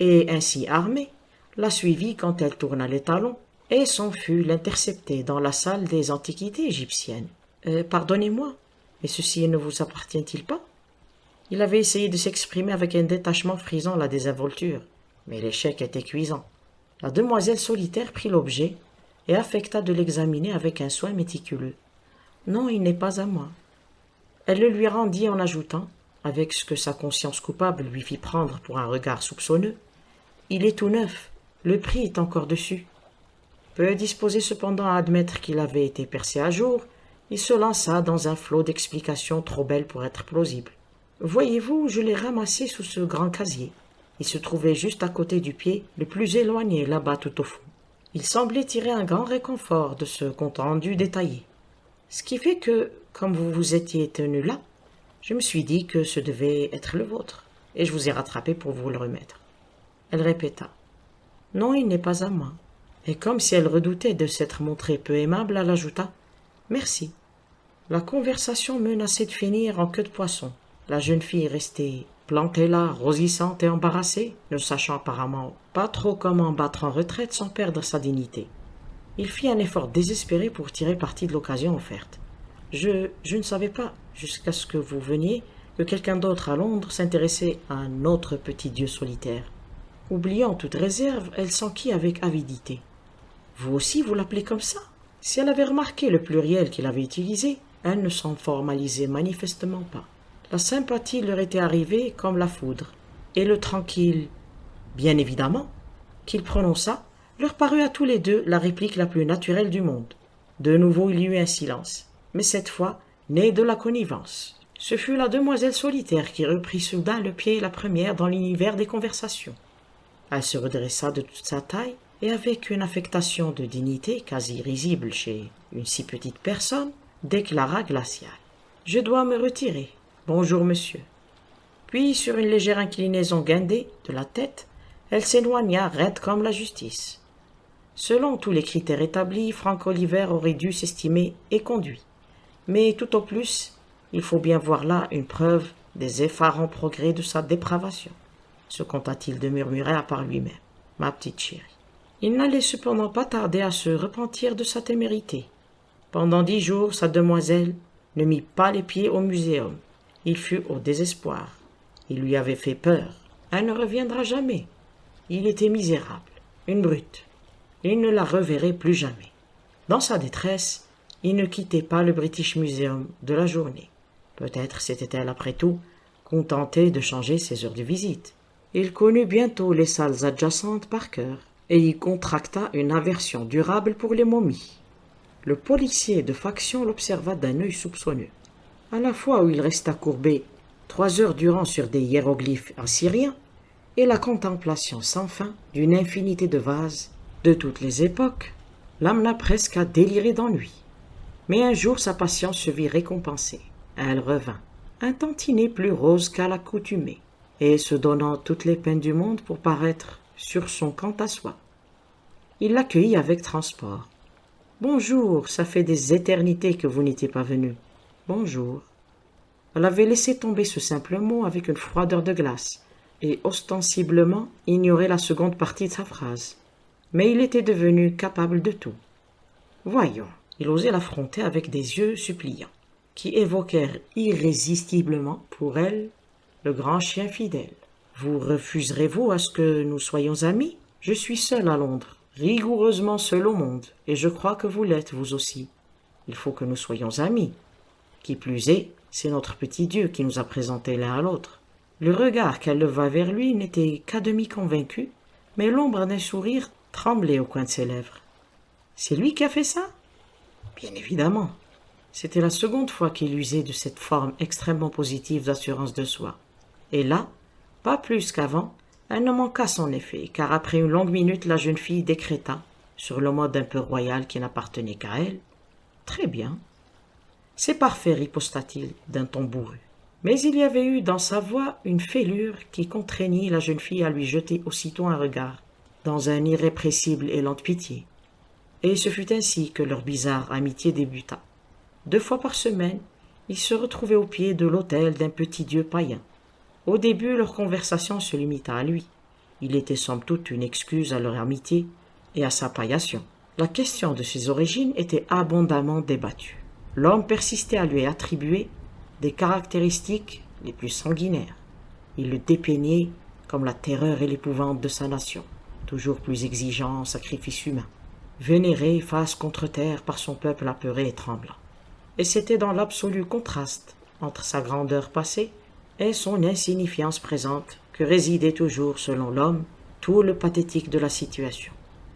et ainsi armé, la suivit quand elle tourna les talons et s'en fut l'intercepter dans la salle des antiquités égyptiennes. Pardonnez-moi, mais ceci ne vous appartient-il pas? Il avait essayé de s'exprimer avec un détachement frisant la désinvolture, mais l'échec était cuisant. La demoiselle solitaire prit l'objet et affecta de l'examiner avec un soin méticuleux. « Non, il n'est pas à moi. » Elle le lui rendit en ajoutant, avec ce que sa conscience coupable lui fit prendre pour un regard soupçonneux, « Il est tout neuf, le prix est encore dessus. » Peu disposé cependant à admettre qu'il avait été percé à jour, il se lança dans un flot d'explications trop belles pour être plausibles. « Voyez-vous, je l'ai ramassé sous ce grand casier. Il se trouvait juste à côté du pied, le plus éloigné là-bas tout au fond. Il semblait tirer un grand réconfort de ce compte-rendu détaillé. Ce qui fait que, comme vous vous étiez tenu là, je me suis dit que ce devait être le vôtre, et je vous ai rattrapé pour vous le remettre. » Elle répéta. « Non, il n'est pas à moi. » Et comme si elle redoutait de s'être montrée peu aimable, elle ajouta. « Merci. » La conversation menaçait de finir en queue de poisson. La jeune fille restait plantée là, rosissante et embarrassée, ne sachant apparemment pas trop comment battre en retraite sans perdre sa dignité. Il fit un effort désespéré pour tirer parti de l'occasion offerte. Je ne savais pas, jusqu'à ce que vous veniez, que quelqu'un d'autre à Londres s'intéressait à un autre petit dieu solitaire. » Oubliant toute réserve, elle s'enquit avec avidité. « Vous aussi, vous l'appelez comme ça ?» Si elle avait remarqué le pluriel qu'il avait utilisé, elle ne s'en formalisait manifestement pas. La sympathie leur était arrivée comme la foudre, et le tranquille « bien évidemment » qu'il prononça leur parut à tous les deux la réplique la plus naturelle du monde. De nouveau il y eut un silence, mais cette fois né de la connivence. Ce fut la demoiselle solitaire qui reprit soudain le pied la première dans l'univers des conversations. Elle se redressa de toute sa taille, et avec une affectation de dignité quasi risible chez une si petite personne, déclara glaciale. « Je dois me retirer. Bonjour, monsieur. » Puis, sur une légère inclinaison guindée de la tête, elle s'éloigna raide comme la justice. Selon tous les critères établis, Frank Oliver aurait dû s'estimer éconduit. Mais tout au plus, il faut bien voir là une preuve des effarants progrès de sa dépravation. se contenta-t-il de murmurer à part lui-même. Ma petite chérie. Il n'allait cependant pas tarder à se repentir de sa témérité. Pendant 10 jours, sa demoiselle ne mit pas les pieds au muséum. Il fut au désespoir. Il lui avait fait peur. Elle ne reviendra jamais. Il était misérable, une brute. Il ne la reverrait plus jamais. Dans sa détresse, il ne quittait pas le British Museum de la journée. Peut-être s'était-elle après tout contentée de changer ses heures de visite. Il connut bientôt les salles adjacentes par cœur et y contracta une aversion durable pour les momies. Le policier de faction l'observa d'un œil soupçonneux. À la fois où il resta courbé 3 heures durant sur des hiéroglyphes assyriens et la contemplation sans fin d'une infinité de vases de toutes les époques l'amena presque à délirer d'ennui. Mais un jour sa patience se vit récompensée. Elle revint, un tantinet plus rose qu'à l'accoutumée, et se donnant toutes les peines du monde pour paraître sur son quant à soi. Il l'accueillit avec transport. « Bonjour, ça fait des éternités que vous n'étiez pas venu. »« Bonjour. » Elle avait laissé tomber ce simple mot avec une froideur de glace, et ostensiblement ignoré la seconde partie de sa phrase. Mais il était devenu capable de tout. Voyons, il osait l'affronter avec des yeux suppliants, qui évoquèrent irrésistiblement pour elle le grand chien fidèle. « Vous refuserez-vous à ce que nous soyons amis? Je suis seul à Londres, rigoureusement seul au monde, et je crois que vous l'êtes vous aussi. Il faut que nous soyons amis. Qui plus est, c'est notre petit Dieu qui nous a présentés l'un à l'autre. » Le regard qu'elle leva vers lui n'était qu'à demi convaincu, mais l'ombre d'un sourire tremblait au coin de ses lèvres. « C'est lui qui a fait ça? » Bien évidemment. C'était la seconde fois qu'il usait de cette forme extrêmement positive d'assurance de soi. Et là, pas plus qu'avant, elle ne manqua son effet, car après une longue minute, la jeune fille décréta, sur le mode un peu royal qui n'appartenait qu'à elle, « Très bien. » « C'est parfait, riposta-t-il d'un ton bourru. Mais il y avait eu dans sa voix une fêlure qui contraignit la jeune fille à lui jeter aussitôt un regard, dans un irrépressible élan de pitié. Et ce fut ainsi que leur bizarre amitié débuta. 2 fois par semaine, ils se retrouvaient au pied de l'autel d'un petit dieu païen. Au début, leur conversation se limita à lui. Il était somme toute une excuse à leur amitié et à sa paillation. La question de ses origines était abondamment débattue. L'homme persistait à lui attribuer des caractéristiques les plus sanguinaires. Il le dépeignait comme la terreur et l'épouvante de sa nation, toujours plus exigeant en sacrifice humain, vénéré face contre terre par son peuple apeuré et tremblant. Et c'était dans l'absolu contraste entre sa grandeur passée et son insignifiance présente que résidait toujours, selon l'homme, tout le pathétique de la situation.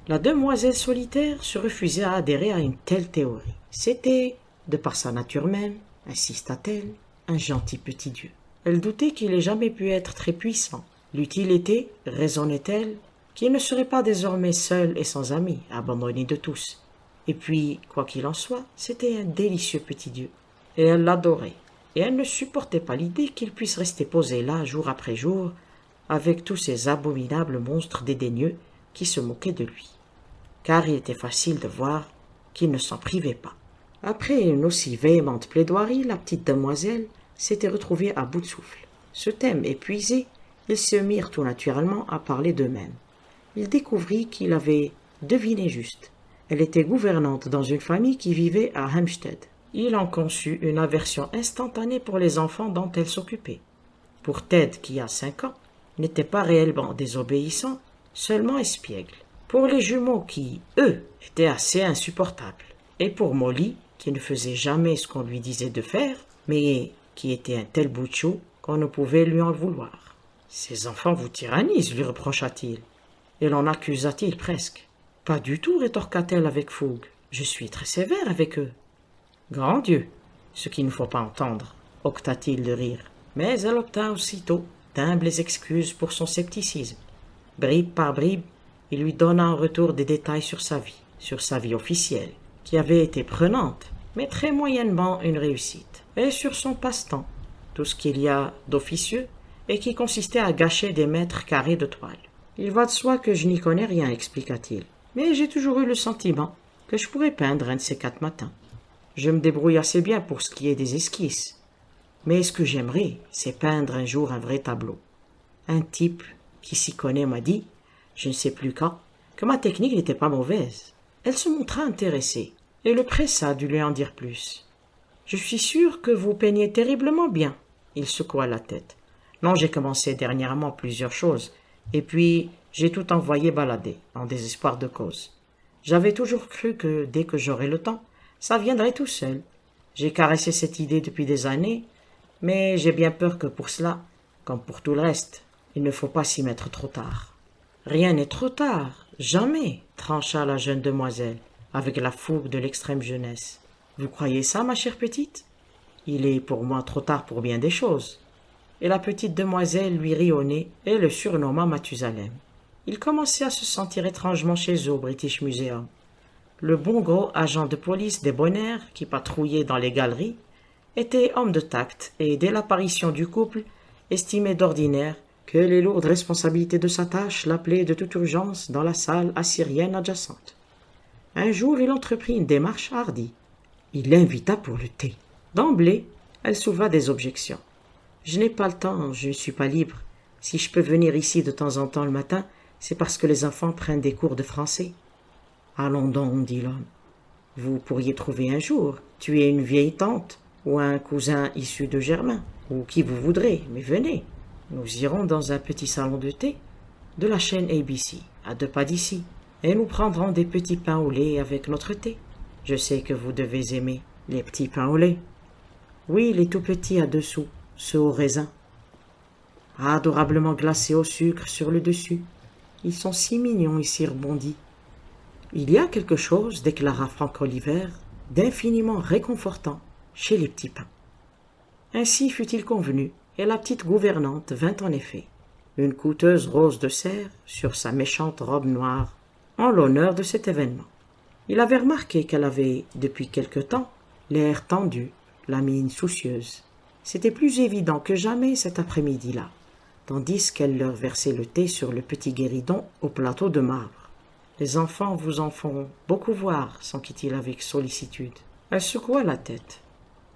La demoiselle solitaire se refusait à adhérer à une telle théorie. C'était, de par sa nature même, insista-t-elle, un gentil petit Dieu. Elle doutait qu'il ait jamais pu être très puissant. L'eût-il été, raisonnait-elle, qu'il ne serait pas désormais seul et sans amis, abandonné de tous. Et puis, quoi qu'il en soit, c'était un délicieux petit Dieu. Et elle l'adorait. Et elle ne supportait pas l'idée qu'il puisse rester posé là, jour après jour, avec tous ces abominables monstres dédaigneux qui se moquaient de lui. Car il était facile de voir qu'il ne s'en privait pas. Après une aussi véhémente plaidoirie, la petite demoiselle s'était retrouvée à bout de souffle. Ce thème épuisé, ils se mirent tout naturellement à parler d'eux-mêmes. Il découvrit qu'il avait deviné juste. Elle était gouvernante dans une famille qui vivait à Hampstead. Il en conçut une aversion instantanée pour les enfants dont elle s'occupait. Pour Ted, qui a 5 ans, n'était pas réellement désobéissant, seulement espiègle. Pour les jumeaux qui, eux, étaient assez insupportables. Et pour Molly, qui ne faisait jamais ce qu'on lui disait de faire, mais qui était un tel bout de chou qu'on ne pouvait lui en vouloir. « Ces enfants vous tyrannisent, lui reprocha-t-il. Et l'en accusa-t-il presque. « Pas du tout, rétorqua-t-elle avec fougue. Je suis très sévère avec eux. »« Grand Dieu, ce qu'il ne faut pas entendre, octa-t-il de rire. Mais elle obtint aussitôt d'humbles excuses pour son scepticisme. Bribe par bribe, il lui donna en retour des détails sur sa vie officielle, qui avait été prenante, mais très moyennement une réussite, et sur son passe-temps, tout ce qu'il y a d'officieux, et qui consistait à gâcher des mètres carrés de toile. « Il va de soi que je n'y connais rien, expliqua-t-il, mais j'ai toujours eu le sentiment que je pourrais peindre un de ces 4 matins. Je me débrouille assez bien pour ce qui est des esquisses, mais ce que j'aimerais, c'est peindre un jour un vrai tableau. Un type qui s'y connaît, m'a dit, je ne sais plus quand, que ma technique n'était pas mauvaise. Elle se montra intéressée, et le pressa de lui en dire plus. « Je suis sûr que vous peignez terriblement bien. » Il secoua la tête. « Non, j'ai commencé dernièrement plusieurs choses, et puis j'ai tout envoyé balader, en désespoir de cause. J'avais toujours cru que, dès que j'aurais le temps, ça viendrait tout seul. J'ai caressé cette idée depuis des années, mais j'ai bien peur que pour cela, comme pour tout le reste, il ne faut pas s'y mettre trop tard. »« Rien n'est trop tard, jamais, » trancha la jeune demoiselle, avec la fougue de l'extrême jeunesse. « Vous croyez ça, ma chère petite ? Il est pour moi trop tard pour bien des choses. » Et la petite demoiselle lui rit au nez et le surnomma Mathusalem. Il commençait à se sentir étrangement chez eux au British Museum. Le bon gros agent de police débonnaire qui patrouillait dans les galeries était homme de tact et, dès l'apparition du couple, estimait d'ordinaire que les lourdes responsabilités de sa tâche l'appelaient de toute urgence dans la salle assyrienne adjacente. Un jour, il entreprit une démarche hardie. Il l'invita pour le thé. D'emblée, elle souleva des objections. « Je n'ai pas le temps, je ne suis pas libre. Si je peux venir ici de temps en temps le matin, c'est parce que les enfants prennent des cours de français. »« Allons donc, dit l'homme. Vous pourriez trouver un jour, tuer une vieille tante, ou un cousin issu de Germain, ou qui vous voudrez, mais venez. Nous irons dans un petit salon de thé de la chaîne ABC, à 2 pas d'ici, et nous prendrons des petits pains au lait avec notre thé. Je sais que vous devez aimer les petits pains au lait. »« Oui, les tout petits à 2 sous, ceux au raisin. Adorablement glacés au sucre sur le dessus. Ils sont si mignons ici, rebondis. »« Il y a quelque chose, déclara Franck Oliver, d'infiniment réconfortant chez les petits pains. » Ainsi fut-il convenu, et la petite gouvernante vint en effet, une coûteuse rose de serre sur sa méchante robe noire, en l'honneur de cet événement. Il avait remarqué qu'elle avait, depuis quelque temps, l'air tendu, la mine soucieuse. C'était plus évident que jamais cet après-midi-là, tandis qu'elle leur versait le thé sur le petit guéridon au plateau de marbre. « Les enfants vous en font beaucoup voir, » s'enquit-il avec sollicitude. Elle secoua la tête.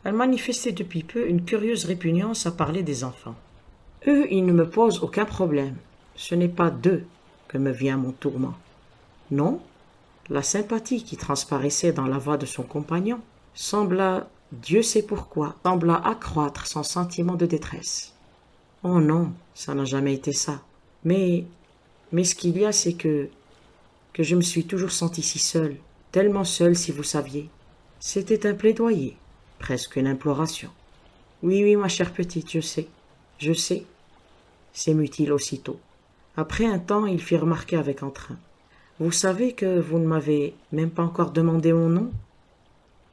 Elle manifestait depuis peu une curieuse répugnance à parler des enfants. « Eux, ils ne me posent aucun problème. Ce n'est pas d'eux que me vient mon tourment. » Non, la sympathie qui transparaissait dans la voix de son compagnon sembla, Dieu sait pourquoi, accroître son sentiment de détresse. « Oh non, ça n'a jamais été ça. Mais ce qu'il y a, c'est que je me suis toujours sentie si seule, tellement seule si vous saviez. » C'était un plaidoyer, presque une imploration. « Oui, ma chère petite, je sais, » s'émut-il aussitôt. Après un temps, il fit remarquer avec entrain. « Vous savez que vous ne m'avez même pas encore demandé mon nom ?»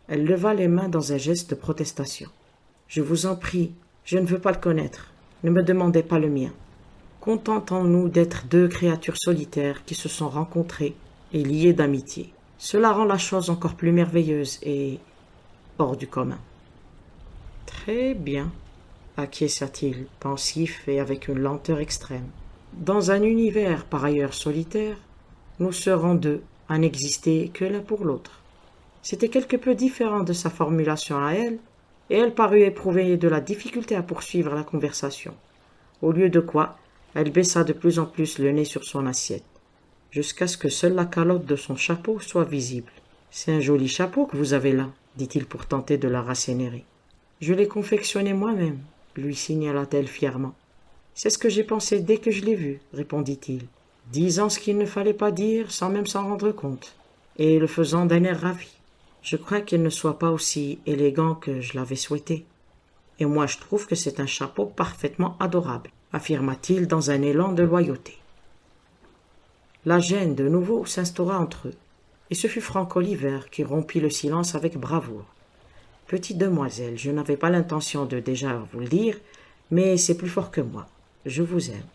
Elle leva les mains dans un geste de protestation. « Je vous en prie, je ne veux pas le connaître. Ne me demandez pas le mien. Contentons-nous d'être 2 créatures solitaires qui se sont rencontrées et liées d'amitié. Cela rend la chose encore plus merveilleuse et hors du commun. »« Très bien, » acquiesça-t-il, pensif et avec une lenteur extrême. « Dans un univers par ailleurs solitaire, nous serons 2 à n'exister que l'un pour l'autre. » C'était quelque peu différent de sa formulation à elle, et elle parut éprouver de la difficulté à poursuivre la conversation, au lieu de quoi elle baissa de plus en plus le nez sur son assiette, jusqu'à ce que seule la calotte de son chapeau soit visible. « C'est un joli chapeau que vous avez là, » dit-il pour tenter de la rassénérer. « Je l'ai confectionné moi-même, » lui signala-t-elle fièrement. « C'est ce que j'ai pensé dès que je l'ai vu, » répondit-il, disant ce qu'il ne fallait pas dire sans même s'en rendre compte, et le faisant d'un air ravi. « Je crois qu'il ne soit pas aussi élégant que je l'avais souhaité. Et moi je trouve que c'est un chapeau parfaitement adorable, » affirma-t-il dans un élan de loyauté. La gêne de nouveau s'instaura entre eux, et ce fut Franck Oliver qui rompit le silence avec bravoure. « Petite demoiselle, je n'avais pas l'intention de déjà vous le dire, mais c'est plus fort que moi. Je vous aime.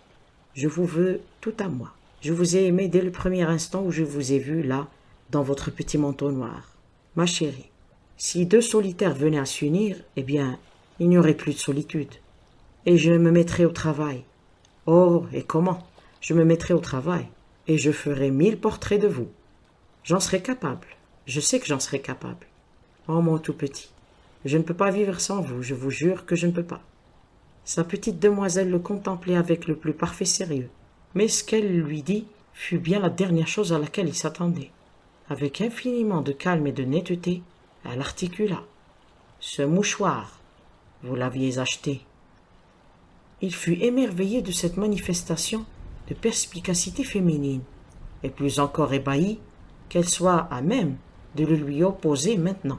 Je vous veux tout à moi. Je vous ai aimé dès le premier instant où je vous ai vu là, dans votre petit manteau noir. Ma chérie, si 2 solitaires venaient à s'unir, eh bien, il n'y aurait plus de solitude. Et je me mettrais au travail. Oh, et comment? Je me mettrais au travail, et je ferais 1000 portraits de vous. J'en serais capable. Je sais que j'en serais capable. Oh, mon tout petit, je ne peux pas vivre sans vous, je vous jure que je ne peux pas. » Sa petite demoiselle le contemplait avec le plus parfait sérieux, Mais ce qu'elle lui dit fut bien la dernière chose à laquelle il s'attendait. Avec infiniment de calme et de netteté, elle articula. « Ce mouchoir, vous l'aviez acheté. » Il fut émerveillé de cette manifestation de perspicacité féminine, et plus encore ébahi qu'elle soit à même de le lui opposer maintenant.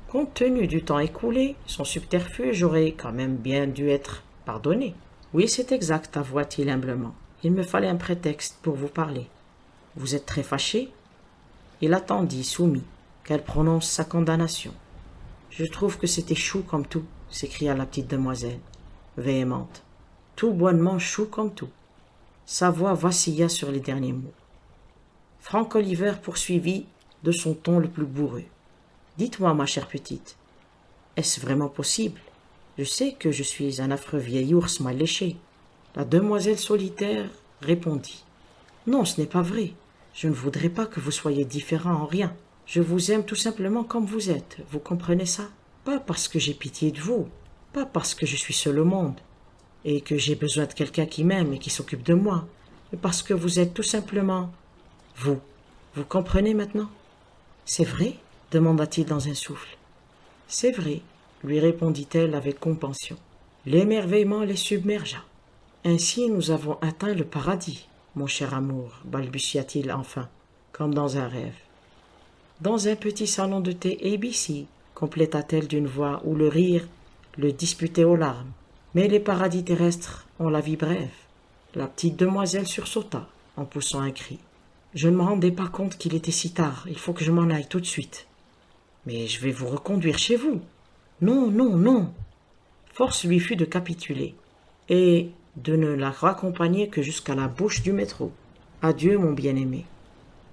Compte tenu du temps écoulé, son subterfuge aurait quand même bien dû être pardonné. « Oui, c'est exact, avoua-t-il humblement. Il me fallait un prétexte pour vous parler. Vous êtes très fâché ?» Il attendit, soumis, qu'elle prononce sa condamnation. « Je trouve que c'était chou comme tout, » s'écria la petite demoiselle, véhémente. « Tout bonnement chou comme tout. » Sa voix vacilla sur les derniers mots. Frank Oliver poursuivit de son ton le plus bourreux. « Dites-moi, ma chère petite, est-ce vraiment possible? Je sais que je suis un affreux vieil ours mal léché. » La demoiselle solitaire répondit. « Non, ce n'est pas vrai. Je ne voudrais pas que vous soyez différent en rien. Je vous aime tout simplement comme vous êtes, vous comprenez ça? Pas parce que j'ai pitié de vous, pas parce que je suis seul au monde, et que j'ai besoin de quelqu'un qui m'aime et qui s'occupe de moi, mais parce que vous êtes tout simplement vous. Vous comprenez maintenant? »« C'est vrai ?» demanda-t-il dans un souffle. « C'est vrai, » lui répondit-elle avec compassion. L'émerveillement les submergea. « Ainsi nous avons atteint le paradis, mon cher amour, balbutia-t-il enfin, comme dans un rêve. Dans un petit salon de thé ABC, compléta-t-elle d'une voix où le rire le disputait aux larmes. Mais les paradis terrestres ont la vie brève. La petite demoiselle sursauta en poussant un cri. Je ne me rendais pas compte qu'il était si tard, il faut que je m'en aille tout de suite. Mais je vais vous reconduire chez vous. Non, non, non. Force lui fut de capituler et de ne la raccompagner que jusqu'à la bouche du métro. Adieu, mon bien-aimé.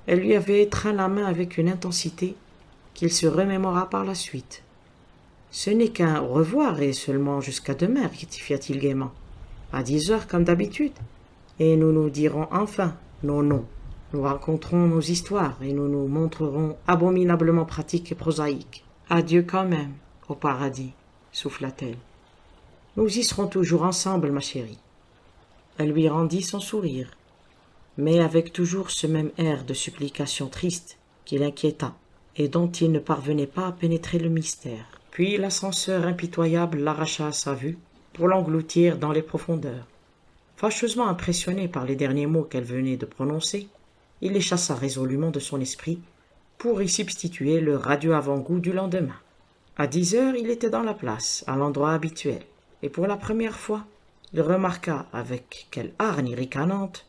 Elle lui avait étreint la main avec une intensité qu'il se remémora par la suite. Ce n'est qu'un au revoir et seulement jusqu'à demain, rectifia-t-il gaiement. À 10 heures comme d'habitude. Et nous nous dirons enfin nos noms. Nous raconterons nos histoires et nous nous montrerons abominablement pratiques et prosaïques. Adieu quand même, au paradis, souffla-t-elle. Nous y serons toujours ensemble, ma chérie. Elle lui rendit son sourire, mais avec toujours ce même air de supplication triste qui l'inquiéta et dont il ne parvenait pas à pénétrer le mystère. Puis l'ascenseur impitoyable l'arracha à sa vue pour l'engloutir dans les profondeurs. Fâcheusement impressionné par les derniers mots qu'elle venait de prononcer, il les chassa résolument de son esprit pour y substituer le radieux avant-goût du lendemain. À 10 heures, il était dans la place, à l'endroit habituel, et pour la première fois, il remarqua avec quelle hargne ricanante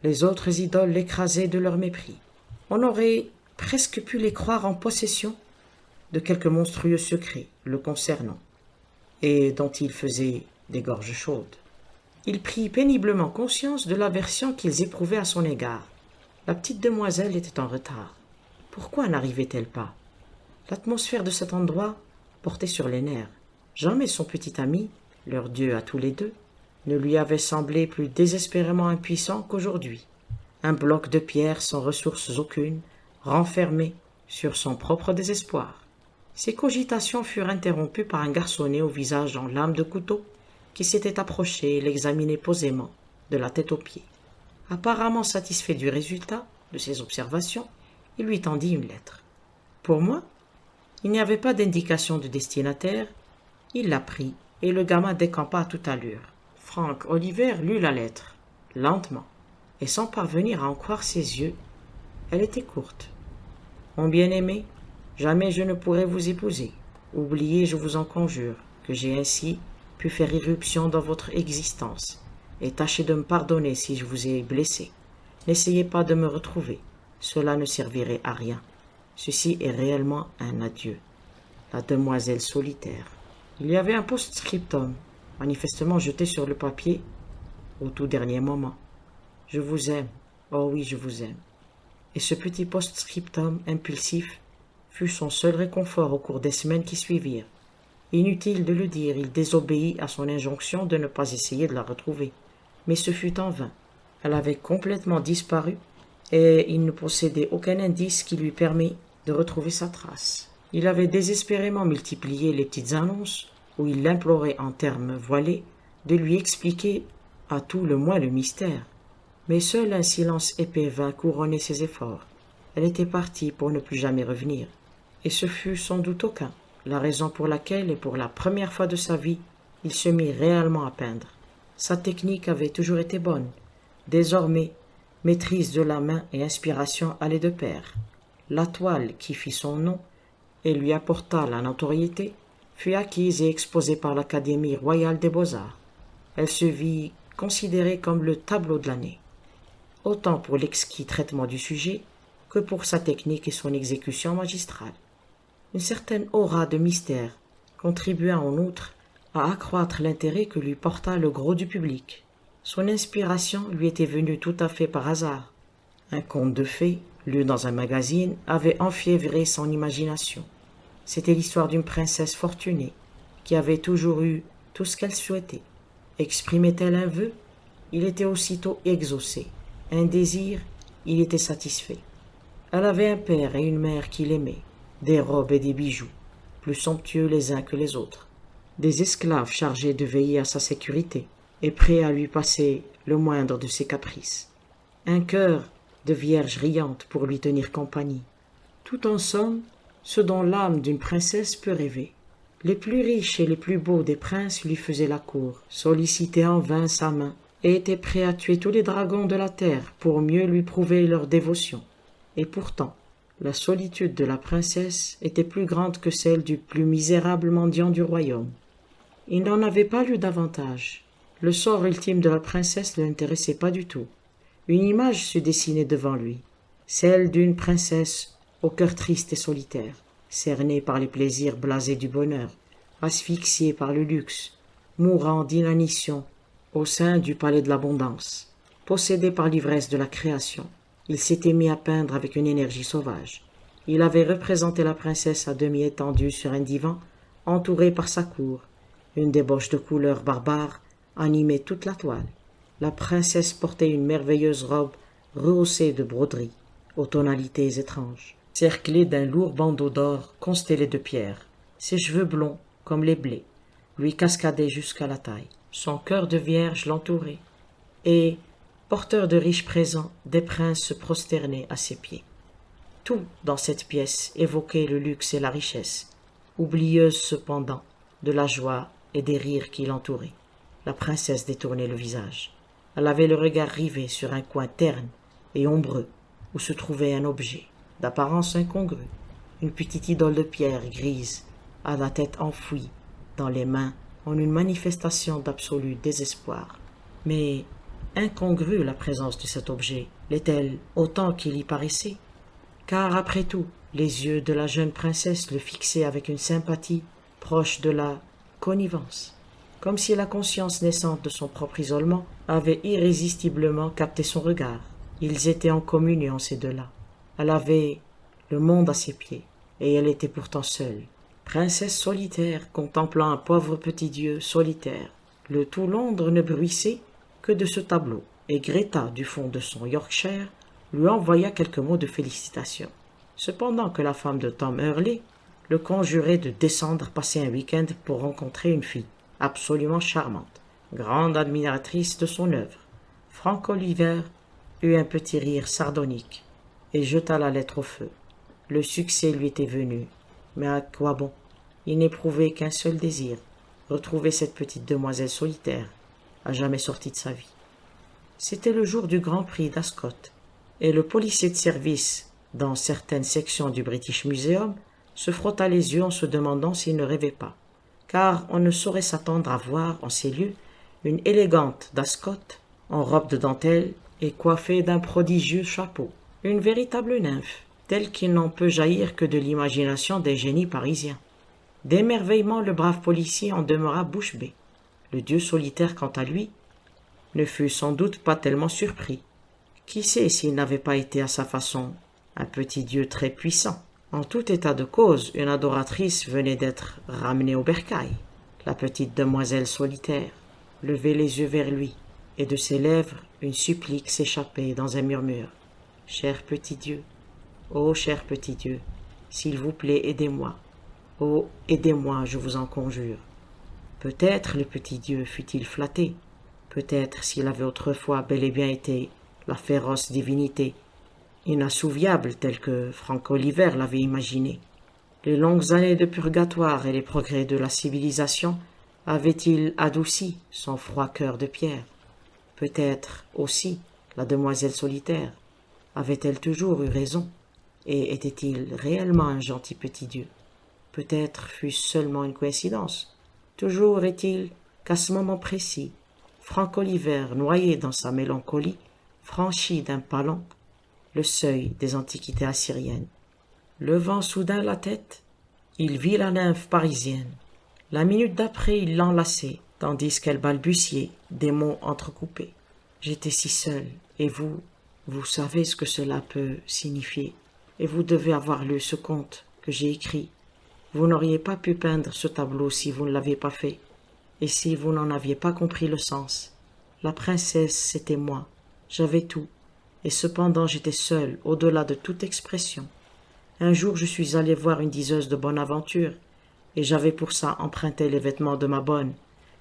les autres idoles l'écrasaient de leur mépris. On aurait presque pu les croire en possession de quelque monstrueux secret le concernant, et dont il faisait des gorges chaudes. Il prit péniblement conscience de l'aversion qu'ils éprouvaient à son égard. La petite demoiselle était en retard. Pourquoi n'arrivait-elle pas? L'atmosphère de cet endroit portait sur les nerfs. Jamais son petit ami, leur dieu à tous les deux, ne lui avait semblé plus désespérément impuissant qu'aujourd'hui. Un bloc de pierre sans ressources aucunes, renfermé sur son propre désespoir. Ses cogitations furent interrompues par un garçonnet au visage en lame de couteau qui s'était approché et l'examinait posément, de la tête aux pieds. Apparemment satisfait du résultat de ses observations, il lui tendit une lettre. Pour moi, il n'y avait pas d'indication de destinataire. Il la prit et le gamin décampa à toute allure. Frank Oliver lut la lettre, lentement, et sans parvenir à en croire ses yeux. Elle était courte. Mon bien-aimé, jamais je ne pourrai vous épouser. Oubliez, je vous en conjure, que j'ai ainsi pu faire irruption dans votre existence, et tâchez de me pardonner si je vous ai blessé. N'essayez pas de me retrouver, cela ne servirait à rien. Ceci est réellement un adieu. La demoiselle solitaire. Il y avait un post-scriptum, manifestement jeté sur le papier au tout dernier moment. Je vous aime, oh oui, je vous aime. Et ce petit post-scriptum impulsif fut son seul réconfort au cours des semaines qui suivirent. Inutile de le dire, il désobéit à son injonction de ne pas essayer de la retrouver. Mais ce fut en vain. Elle avait complètement disparu et il ne possédait aucun indice qui lui permît de retrouver sa trace. Il avait désespérément multiplié les petites annonces où il l'implorait en termes voilés de lui expliquer à tout le moins le mystère. Mais seul un silence épais vint couronner ses efforts. Elle était partie pour ne plus jamais revenir. Et ce fut sans doute aucun, la raison pour laquelle, et pour la première fois de sa vie, il se mit réellement à peindre. Sa technique avait toujours été bonne. Désormais, maîtrise de la main et inspiration allaient de pair. La toile qui fit son nom et lui apporta la notoriété fut acquise et exposée par l'Académie royale des beaux-arts. Elle se vit considérée comme le tableau de l'année, autant pour l'exquis traitement du sujet que pour sa technique et son exécution magistrale. Une certaine aura de mystère contribua en outre à accroître l'intérêt que lui porta le gros du public. Son inspiration lui était venue tout à fait par hasard. Un conte de fées, lu dans un magazine, avait enfiévré son imagination. C'était l'histoire d'une princesse fortunée qui avait toujours eu tout ce qu'elle souhaitait. Exprimait-elle un vœu? Il était aussitôt exaucé. Un désir? Il était satisfait. Elle avait un père et une mère qui l'aimaient, des robes et des bijoux, plus somptueux les uns que les autres, des esclaves chargés de veiller à sa sécurité et prêts à lui passer le moindre de ses caprices, un cœur de vierge riante pour lui tenir compagnie. Tout en somme, ce dont l'âme d'une princesse peut rêver. Les plus riches et les plus beaux des princes lui faisaient la cour, sollicitaient en vain sa main et étaient prêts à tuer tous les dragons de la terre pour mieux lui prouver leur dévotion. Et pourtant, la solitude de la princesse était plus grande que celle du plus misérable mendiant du royaume. Il n'en avait pas lu davantage. Le sort ultime de la princesse ne l'intéressait pas du tout. Une image se dessinait devant lui, celle d'une princesse au cœur triste et solitaire, cernée par les plaisirs blasés du bonheur, asphyxiée par le luxe, mourant d'inanition au sein du palais de l'abondance, possédée par l'ivresse de la création. Il s'était mis à peindre avec une énergie sauvage. Il avait représenté la princesse à demi étendue sur un divan, entourée par sa cour. Une débauche de couleurs barbares animait toute la toile. La princesse portait une merveilleuse robe rehaussée de broderies, aux tonalités étranges, cerclée d'un lourd bandeau d'or constellé de pierres. Ses cheveux blonds, comme les blés, lui cascadaient jusqu'à la taille. Son cœur de vierge l'entourait, et, porteur de riches présents, des princes se prosternaient à ses pieds. Tout dans cette pièce évoquait le luxe et la richesse, oublieuse cependant de la joie et des rires qui l'entouraient. La princesse détournait le visage. Elle avait le regard rivé sur un coin terne et ombreux où se trouvait un objet, d'apparence incongrue, une petite idole de pierre grise, à la tête enfouie dans les mains en une manifestation d'absolu désespoir. Mais incongrue la présence de cet objet l'est-elle autant qu'il y paraissait? Car après tout, les yeux de la jeune princesse le fixaient avec une sympathie proche de la connivence, comme si la conscience naissante de son propre isolement avait irrésistiblement capté son regard. Ils étaient en communion, ces deux-là. Elle avait le monde à ses pieds, et elle était pourtant seule. Princesse solitaire, contemplant un pauvre petit dieu solitaire. Le tout Londres ne bruissait que de ce tableau, et Greta, du fond de son Yorkshire, lui envoya quelques mots de félicitations. Cependant que la femme de Tom Hurley le conjurait de descendre passer un week-end pour rencontrer une fille absolument charmante, grande admiratrice de son œuvre. Frank Oliver eut un petit rire sardonique et jeta la lettre au feu. Le succès lui était venu, mais à quoi bon? Il n'éprouvait qu'un seul désir, retrouver cette petite demoiselle solitaire, à jamais sortie de sa vie. C'était le jour du Grand Prix d'Ascot, et le policier de service, dans certaines sections du British Museum, se frotta les yeux en se demandant s'il ne rêvait pas, car on ne saurait s'attendre à voir en ces lieux une élégante d'Ascot, en robe de dentelle et coiffée d'un prodigieux chapeau, une véritable nymphe, telle qu'il n'en peut jaillir que de l'imagination des génies parisiens. D'émerveillement, le brave policier en demeura bouche bée. Le dieu solitaire, quant à lui, ne fut sans doute pas tellement surpris. Qui sait s'il n'avait pas été à sa façon un petit dieu très puissant? En tout état de cause, une adoratrice venait d'être ramenée au bercail. La petite demoiselle solitaire levait les yeux vers lui, et de ses lèvres une supplique s'échappait dans un murmure. « Cher petit Dieu, ô cher petit Dieu, s'il vous plaît, aidez-moi. Oh, aidez-moi, je vous en conjure. » Peut-être le petit Dieu fut-il flatté. Peut-être s'il avait autrefois bel et bien été la féroce divinité, inassouviable telle que Frank Oliver l'avait imaginée. Les longues années de purgatoire et les progrès de la civilisation avaient-ils adouci son froid cœur de pierre? Peut-être aussi la demoiselle solitaire avait-elle toujours eu raison, et était-il réellement un gentil petit Dieu? Peut-être fut-ce seulement une coïncidence. Toujours est-il qu'à ce moment précis, Frank Oliver, noyé dans sa mélancolie, franchit d'un pas lent le seuil des antiquités assyriennes. Levant soudain la tête, il vit la nymphe parisienne. La minute d'après, il l'enlaçait, tandis qu'elle balbutiait des mots entrecoupés. J'étais si seul, et vous savez ce que cela peut signifier, et vous devez avoir lu ce conte que j'ai écrit. Vous n'auriez pas pu peindre ce tableau si vous ne l'aviez pas fait, et si vous n'en aviez pas compris le sens. La princesse, c'était moi, j'avais tout, et cependant j'étais seul, au-delà de toute expression. Un jour je suis allé voir une diseuse de bonne aventure, et j'avais pour ça emprunté les vêtements de ma bonne.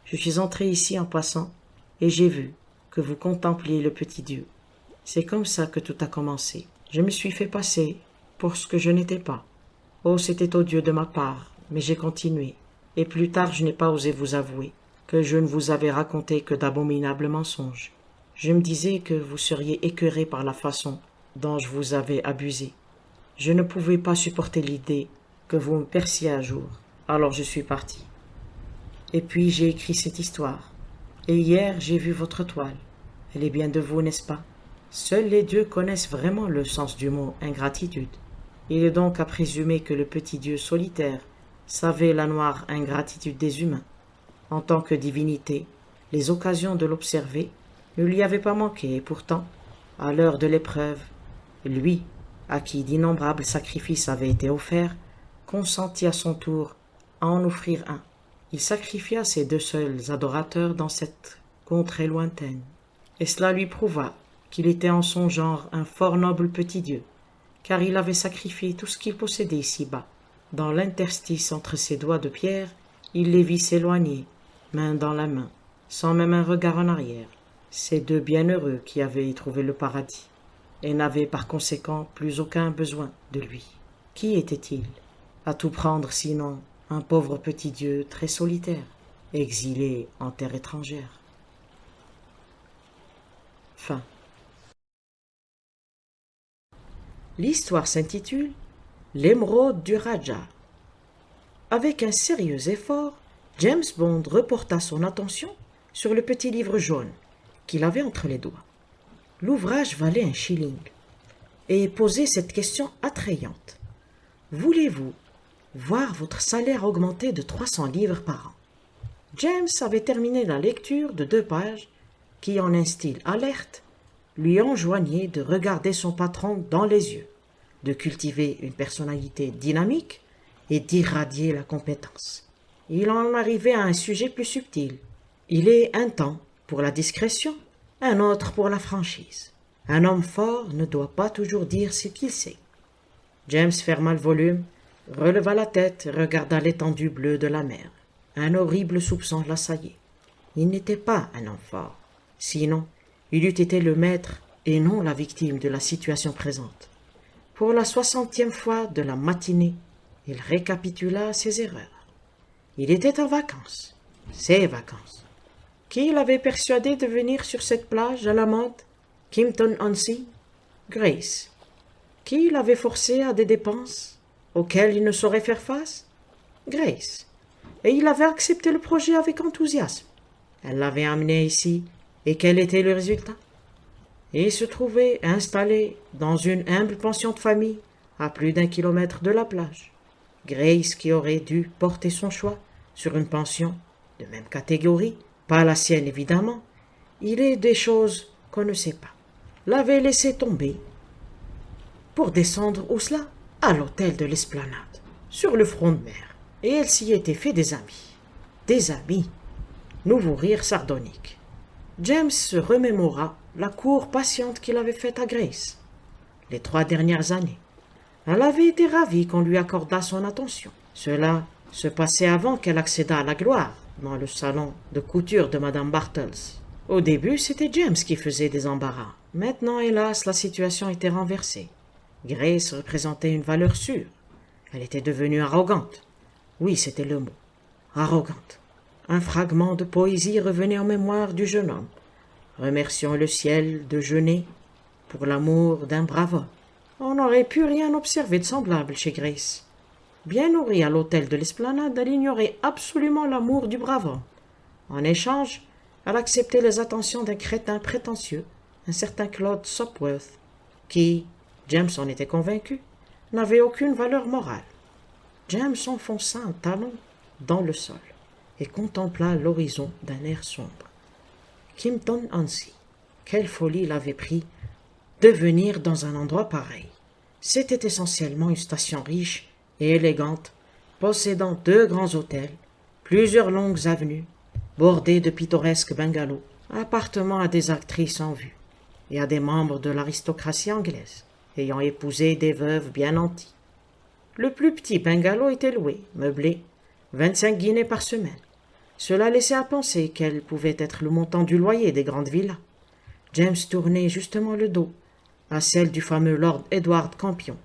Je suis entré ici en passant, et j'ai vu que vous contempliez le petit Dieu. C'est comme ça que tout a commencé. Je me suis fait passer pour ce que je n'étais pas. Oh, c'était odieux de ma part, mais j'ai continué, et plus tard je n'ai pas osé vous avouer que je ne vous avais raconté que d'abominables mensonges. Je me disais que vous seriez écœuré par la façon dont je vous avais abusé. Je ne pouvais pas supporter l'idée que vous me perciez un jour, alors je suis parti. Et puis j'ai écrit cette histoire, et hier j'ai vu votre toile. Elle est bien de vous, n'est-ce pas? Seuls les dieux connaissent vraiment le sens du mot ingratitude. Il est donc à présumer que le petit Dieu solitaire savait la noire ingratitude des humains. En tant que divinité, les occasions de l'observer ne lui avaient pas manqué, et pourtant, à l'heure de l'épreuve, lui, à qui d'innombrables sacrifices avaient été offerts, consentit à son tour à en offrir un. Il sacrifia ses deux seuls adorateurs dans cette contrée lointaine, et cela lui prouva qu'il était en son genre un fort noble petit Dieu, car il avait sacrifié tout ce qu'il possédait ici-bas. Dans l'interstice entre ses doigts de pierre, il les vit s'éloigner, main dans la main, sans même un regard en arrière, ces deux bienheureux qui avaient trouvé le paradis, et n'avaient par conséquent plus aucun besoin de lui. Qui était-il? À tout prendre sinon un pauvre petit Dieu très solitaire, exilé en terre étrangère. Fin. L'histoire s'intitule « L'émeraude du Raja ». Avec un sérieux effort, James Bond reporta son attention sur le petit livre jaune qu'il avait entre les doigts. L'ouvrage valait un shilling et posait cette question attrayante. « Voulez-vous voir votre salaire augmenter de 300 livres par an ?» James avait terminé la lecture de 2 pages qui, en un style alerte, lui enjoignaient de regarder son patron dans les yeux, de cultiver une personnalité dynamique et d'irradier la compétence. Il en arrivait à un sujet plus subtil. Il est un temps pour la discrétion, un autre pour la franchise. Un homme fort ne doit pas toujours dire ce qu'il sait. James ferma le volume, releva la tête et regarda l'étendue bleue de la mer. Un horrible soupçon l'assaillait. Il n'était pas un homme fort. Sinon, il eût été le maître et non la victime de la situation présente. Pour la 60e fois de la matinée, il récapitula ses erreurs. Il était en vacances. Ses vacances. Qui l'avait persuadé de venir sur cette plage à la mode? Kimpton-on-Sea? Grace. Qui l'avait forcé à des dépenses auxquelles il ne saurait faire face? Grace. Et il avait accepté le projet avec enthousiasme. Elle l'avait amené ici, et quel était le résultat? Il se trouvait installé dans une humble pension de famille, à plus d'1 kilomètre de la plage. Grace, qui aurait dû porter son choix sur une pension de même catégorie, pas la sienne évidemment, il est des choses qu'on ne sait pas, l'avait laissé tomber pour descendre où cela? À l'hôtel de l'Esplanade, sur le front de mer, et elle s'y était fait des amis. Des amis. Nouveau rire sardonique. James se remémora la cour patiente qu'il avait faite à Grace les 3 dernières années. Elle avait été ravie qu'on lui accordât son attention. Cela se passait avant qu'elle accédât à la gloire dans le salon de couture de Madame Bartels. Au début, c'était James qui faisait des embarras, Maintenant, hélas, la situation était renversée. Grace représentait une valeur sûre. Elle était devenue arrogante. Oui, c'était le mot. Arrogante. Un fragment de poésie revenait en mémoire du jeune homme, remerciant le ciel de jeûner pour l'amour d'un brave homme. On n'aurait pu rien observer de semblable chez Grace. Bien nourrie à l'hôtel de l'Esplanade, elle ignorait absolument l'amour du brave homme. En échange, elle acceptait les attentions d'un crétin prétentieux, un certain Claude Sopworth, qui, James en était convaincu, n'avait aucune valeur morale. James enfonça un talon dans le sol et contempla l'horizon d'un air sombre. Kympton-on-Sea, quelle folie l'avait pris de venir dans un endroit pareil. C'était essentiellement une station riche et élégante, possédant 2 grands hôtels, plusieurs longues avenues, bordées de pittoresques bungalows, appartements à des actrices en vue, et à des membres de l'aristocratie anglaise, ayant épousé des veuves bien nanties. Le plus petit bungalow était loué, meublé, 25 guinées par semaine. Cela laissait à penser quel pouvait être le montant du loyer des grandes villas. James tournait justement le dos à celle du fameux Lord Edward Campion,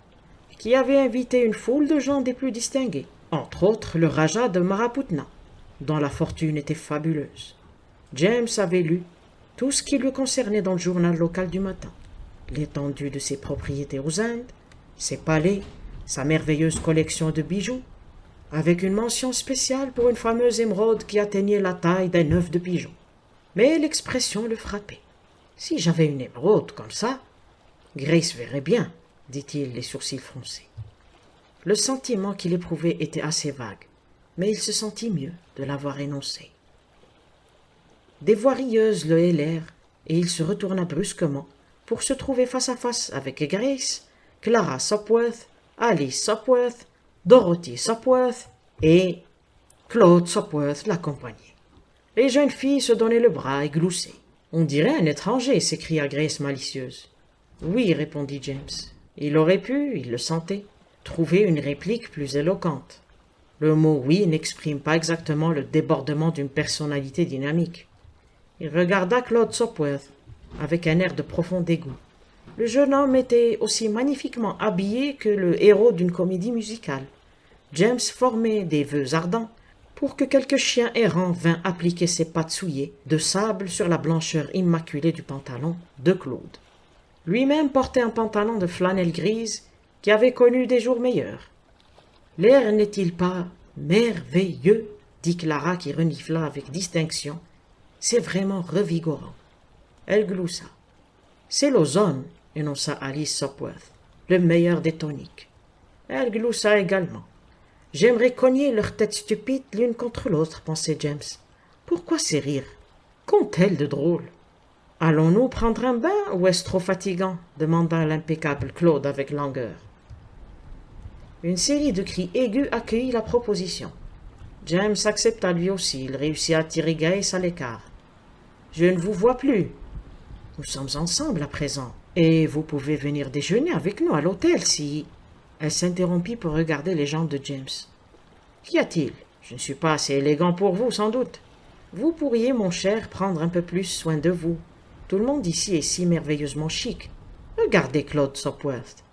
qui avait invité une foule de gens des plus distingués, entre autres le Raja de Maraputna, dont la fortune était fabuleuse. James avait lu tout ce qui lui concernait dans le journal local du matin, l'étendue de ses propriétés aux Indes, ses palais, sa merveilleuse collection de bijoux, avec une mention spéciale pour une fameuse émeraude qui atteignait la taille d'un œuf de pigeon. Mais l'expression le frappait. « Si j'avais une émeraude comme ça, Grace verrait bien, dit-il, les sourcils froncés. » Le sentiment qu'il éprouvait était assez vague, mais il se sentit mieux de l'avoir énoncé. Des voix rieuses le hélèrent, et il se retourna brusquement pour se trouver face à face avec Grace, Clara Sopworth, Alice Sopworth, Dorothy Sopworth et Claude Sopworth l'accompagnait. Les jeunes filles se donnaient le bras et gloussaient. « On dirait un étranger » s'écria Grace malicieuse. « Oui » répondit James. Il aurait pu, il le sentait, trouver une réplique plus éloquente. Le mot « oui » n'exprime pas exactement le débordement d'une personnalité dynamique. Il regarda Claude Sopworth avec un air de profond dégoût. Le jeune homme était aussi magnifiquement habillé que le héros d'une comédie musicale. James formait des vœux ardents pour que quelque chien errant vînt appliquer ses pattes souillées de sable sur la blancheur immaculée du pantalon de Claude. Lui-même portait un pantalon de flanelle grise qui avait connu des jours meilleurs. « L'air n'est-il pas merveilleux » dit Clara qui renifla avec distinction. « C'est vraiment revigorant. » Elle gloussa. « C'est l'ozone, » énonça Alice Sopworth, « le meilleur des toniques. » Elle gloussa également. « J'aimerais cogner leurs têtes stupides l'une contre l'autre, pensait James. Pourquoi ces rires? Qu'ont-elles de drôle? Allons-nous prendre un bain ou est-ce trop fatigant? Demanda l'impeccable Claude avec langueur. Une série de cris aigus accueillit la proposition. James accepta lui aussi, il réussit à tirer Grace à l'écart. « Je ne vous vois plus. Nous sommes ensemble à présent, et vous pouvez venir déjeuner avec nous à l'hôtel si... » Elle s'interrompit pour regarder les jambes de James. « Qu'y a-t-il? Je ne suis pas assez élégant pour vous, sans doute. Vous pourriez, mon cher, prendre un peu plus soin de vous. Tout le monde ici est si merveilleusement chic. Regardez Claude Sopworth. »«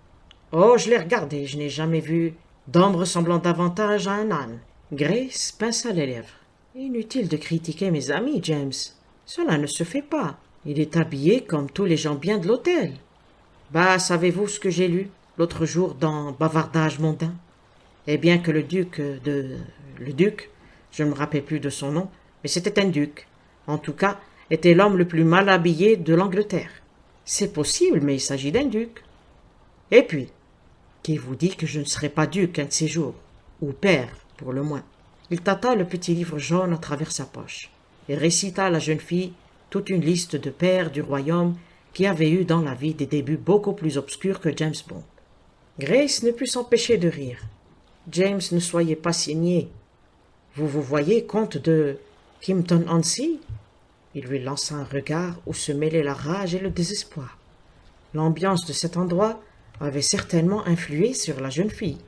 Oh, je l'ai regardé, je n'ai jamais vu d'homme ressemblant davantage à un âne. » Grace pinça les lèvres. « Inutile de critiquer mes amis, James. Cela ne se fait pas. Il est habillé comme tous les gens bien de l'hôtel. »« Bah, savez-vous ce que j'ai lu l'autre jour dans Bavardage mondain? Eh bien que le duc, je ne me rappelle plus de son nom, mais c'était un duc, en tout cas, était l'homme le plus mal habillé de l'Angleterre. C'est possible, mais il s'agit d'un duc. Et puis, qui vous dit que je ne serai pas duc un de ces jours, ou père, pour le moins. » Il tâta le petit livre jaune à travers sa poche, et récita à la jeune fille toute une liste de pères du royaume qui avaient eu dans la vie des débuts beaucoup plus obscurs que James Bond. Grace ne put s'empêcher de rire. « James, ne soyez pas si niais. Vous voyez, comte de Kympton-on-Sea » Il lui lança un regard où se mêlaient la rage et le désespoir. L'ambiance de cet endroit avait certainement influé sur la jeune fille.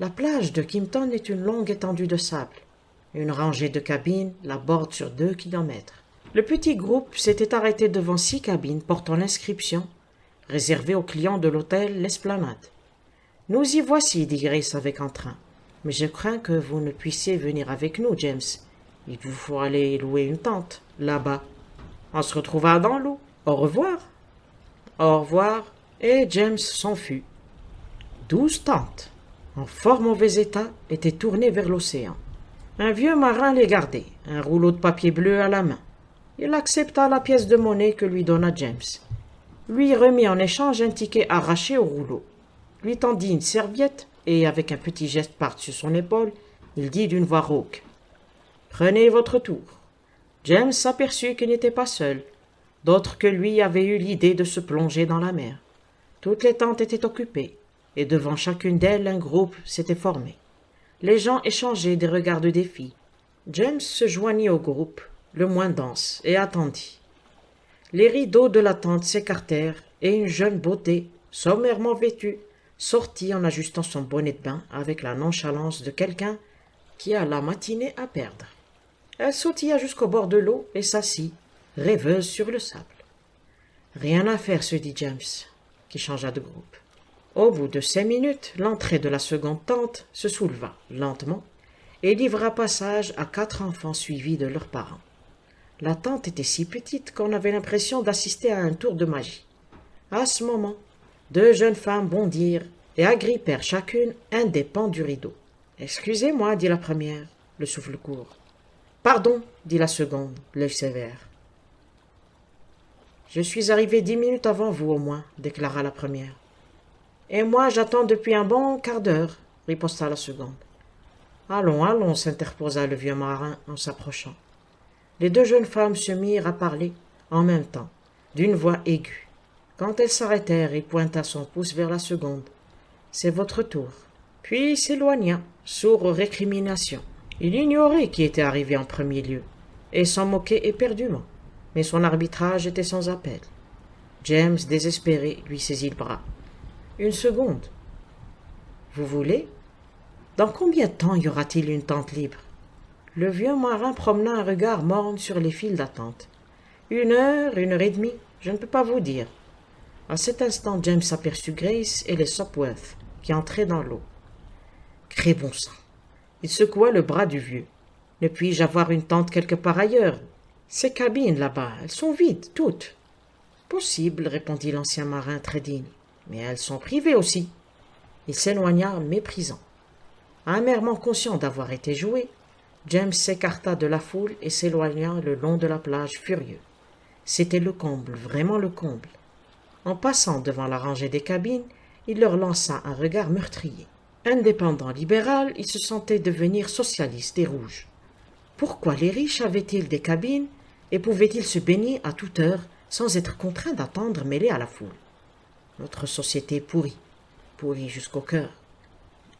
La plage de Kympton est une longue étendue de sable. Une rangée de cabines la borde sur 2 kilomètres. Le petit groupe s'était arrêté devant 6 cabines portant l'inscription « Réservée aux clients de l'hôtel L'Esplanade ». « Nous y voici, dit Grace avec entrain. Mais je crains que vous ne puissiez venir avec nous, James. Il vous faut aller louer une tente, là-bas. On se retrouvera dans l'eau. Au revoir. » Au revoir, et James s'enfuit. 12 tentes, en fort mauvais état, étaient tournées vers l'océan. Un vieux marin les gardait, un rouleau de papier bleu à la main. Il accepta la pièce de monnaie que lui donna James. Lui remit en échange un ticket arraché au rouleau. Lui tendit une serviette et, avec un petit geste par-dessus son épaule, il dit d'une voix rauque « Prenez votre tour. » James s'aperçut qu'il n'était pas seul. D'autres que lui avaient eu l'idée de se plonger dans la mer. Toutes les tentes étaient occupées, et devant chacune d'elles un groupe s'était formé. Les gens échangeaient des regards de défi. James se joignit au groupe, le moins dense, et attendit. Les rideaux de la tente s'écartèrent, et une jeune beauté, sommairement vêtue, sortit en ajustant son bonnet de bain avec la nonchalance de quelqu'un qui a la matinée à perdre. Elle sautilla jusqu'au bord de l'eau et s'assit, rêveuse sur le sable. Rien à faire, se dit James, qui changea de groupe. Au bout de 5 minutes, l'entrée de la seconde tente se souleva lentement et livra passage à 4 enfants suivis de leurs parents. La tente était si petite qu'on avait l'impression d'assister à un tour de magie. À ce moment, 2 jeunes femmes bondirent et agrippèrent chacune un des pans du rideau. « Excusez-moi, dit la première, le souffle court. « Pardon, dit la seconde, l'œil sévère. « Je suis arrivée 10 minutes avant vous au moins, déclara la première. « Et moi, j'attends depuis un bon quart d'heure, riposta la seconde. « Allons, allons, s'interposa le vieux marin en s'approchant. Les 2 jeunes femmes se mirent à parler en même temps, d'une voix aiguë. Quand elles s'arrêtèrent, il pointa son pouce vers la seconde. « C'est votre tour. » Puis il s'éloigna, sourd aux récriminations. Il ignorait qui était arrivé en premier lieu, et s'en moquait éperdument. Mais son arbitrage était sans appel. James, désespéré, lui saisit le bras. « Une seconde. Vous voulez ? Dans combien de temps y aura-t-il une tente libre ?» Le vieux marin promena un regard morne sur les files d'attente. « 1 heure, 1 heure et demie, je ne peux pas vous dire. » À cet instant, James aperçut Grace et les Sopwith qui entraient dans l'eau. « Cré bon sang !» Il secoua le bras du vieux. « Ne puis-je avoir une tente quelque part ailleurs ? Ces cabines là-bas, elles sont vides, toutes. »« Possible, » répondit l'ancien marin très digne. « Mais elles sont privées aussi. » Il s'éloigna, méprisant. Amèrement conscient d'avoir été joué, James s'écarta de la foule et s'éloigna le long de la plage furieux. C'était le comble, vraiment le comble. En passant devant la rangée des cabines, il leur lança un regard meurtrier. Indépendant libéral, il se sentait devenir socialiste et rouge. Pourquoi les riches avaient-ils des cabines et pouvaient-ils se baigner à toute heure sans être contraints d'attendre mêlés à la foule? Notre société pourrie, pourrie jusqu'au cœur.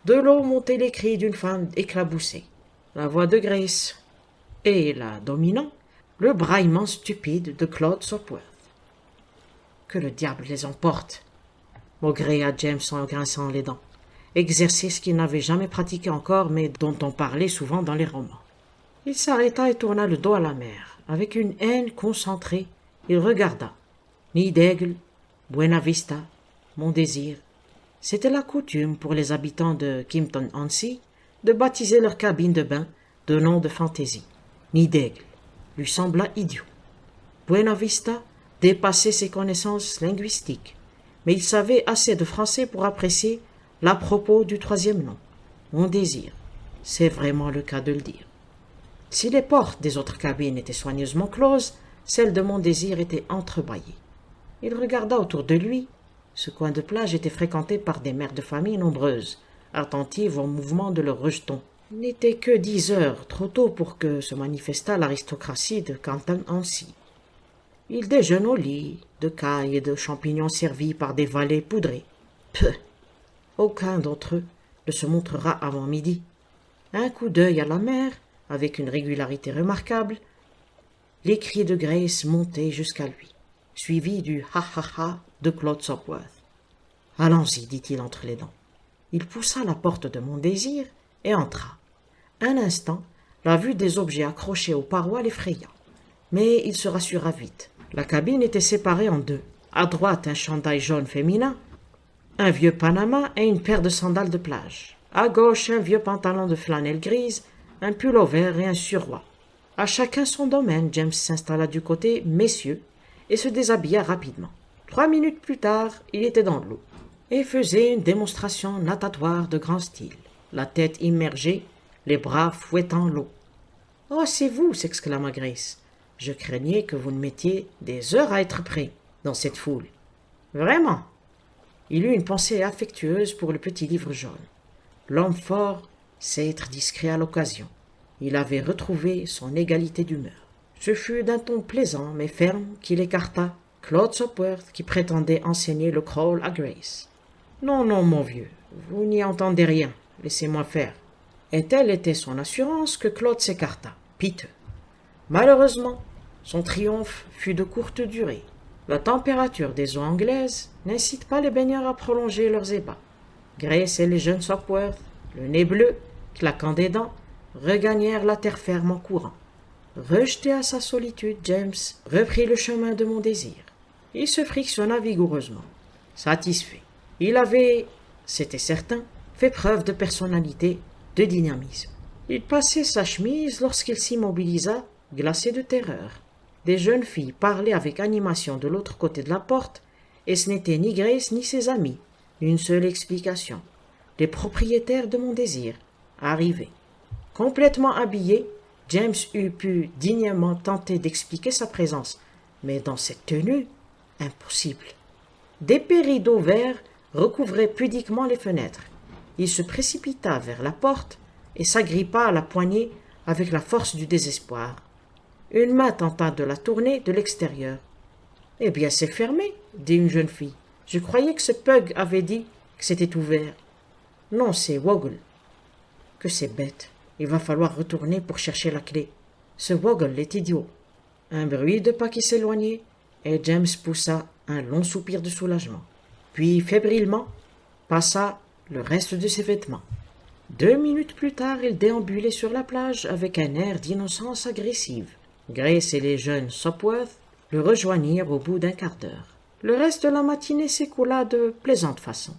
De l'eau montaient les cris d'une femme éclaboussée, la voix de Grace, et, la dominant, le braillement stupide de Claude Sopwith. Que le diable les emporte, maugréa James en grinçant les dents, exercice qu'il n'avait jamais pratiqué encore mais dont on parlait souvent dans les romans. Il s'arrêta et tourna le dos à la mer. Avec une haine concentrée, il regarda. Nid d'Aigle, Buena Vista, Mont-Désir. C'était la coutume pour les habitants de Kimpton-on-Sea de baptiser leur cabine de bain de noms de fantaisie. Nid d'Aigle lui sembla idiot. Buena Vista dépassait ses connaissances linguistiques, mais il savait assez de français pour apprécier l'à propos du 3e nom. Mont-Désir, c'est vraiment le cas de le dire. Si les portes des autres cabines étaient soigneusement closes, celle de Mont-Désir était entrebâillée. Il regarda autour de lui. Ce coin de plage était fréquenté par des mères de famille nombreuses, attentives aux mouvements de leurs rejetons. Il n'était que 10 heures, trop tôt pour que se manifestât l'aristocratie de Canton-on-Sea. Il déjeune au lit, de cailles et de champignons servis par des valets poudrés. Peu! Aucun d'entre eux ne se montrera avant midi. Un coup d'œil à la mer, avec une régularité remarquable, les cris de Grace montaient jusqu'à lui, suivis du « ha ha ha » de Claude Sopwith. « Allons-y, dit-il entre les dents. » Il poussa la porte de Mont-Désir et entra. Un instant, la vue des objets accrochés aux parois l'effraya. Mais il se rassura vite. La cabine était séparée en deux. À droite, un chandail jaune féminin, un vieux panama et une paire de sandales de plage. À gauche, un vieux pantalon de flanelle grise, un pull-over et un surroi. À chacun son domaine, James s'installa du côté messieurs et se déshabilla rapidement. 3 minutes plus tard, il était dans l'eau et faisait une démonstration natatoire de grand style, la tête immergée, les bras fouettant l'eau. « Oh, c'est vous !» s'exclama Grace. « Je craignais que vous ne mettiez des heures à être prêt dans cette foule. »« Vraiment !» Il eut une pensée affectueuse pour le petit livre jaune. L'homme fort sait être discret à l'occasion. Il avait retrouvé son égalité d'humeur. Ce fut d'un ton plaisant mais ferme qu'il écarta Claude Sopworth qui prétendait enseigner le crawl à Grace. « Non, non, mon vieux, vous n'y entendez rien, laissez-moi faire. » Et telle était son assurance que Claude s'écarta, piteux. Malheureusement, son triomphe fut de courte durée. La température des eaux anglaises n'incite pas les baigneurs à prolonger leurs ébats. Grace et les jeunes Sopworth, le nez bleu, claquant des dents, regagnèrent la terre ferme en courant. Rejeté à sa solitude, James reprit le chemin de Mon-Désir. Il se frictionna vigoureusement. Satisfait. Il avait, c'était certain, fait preuve de personnalité, de dynamisme. Il passait sa chemise lorsqu'il s'immobilisa, glacé de terreur. Des jeunes filles parlaient avec animation de l'autre côté de la porte, et ce n'était ni Grace ni ses amis. Une seule explication. Les propriétaires de Mon-Désir arrivaient. Complètement habillé, James eût pu dignement tenter d'expliquer sa présence, mais dans cette tenue, impossible. D'épais rideaux verts recouvraient pudiquement les fenêtres. Il se précipita vers la porte et s'agrippa à la poignée avec la force du désespoir. Une main tenta de la tourner de l'extérieur. « Eh bien, c'est fermé, » dit une jeune fille. « Je croyais que ce pug avait dit que c'était ouvert. »« Non, c'est Woggle. »« Que c'est bête. Il va falloir retourner pour chercher la clé. Ce Woggle est idiot. » Un bruit de pas qui s'éloignait, et James poussa un long soupir de soulagement. Puis, fébrilement, passa le reste de ses vêtements. 2 minutes plus tard, il déambulait sur la plage avec un air d'innocence agressive. Grace et les jeunes Sopworth le rejoignirent au bout d'un quart d'heure. Le reste de la matinée s'écoula de plaisante façon.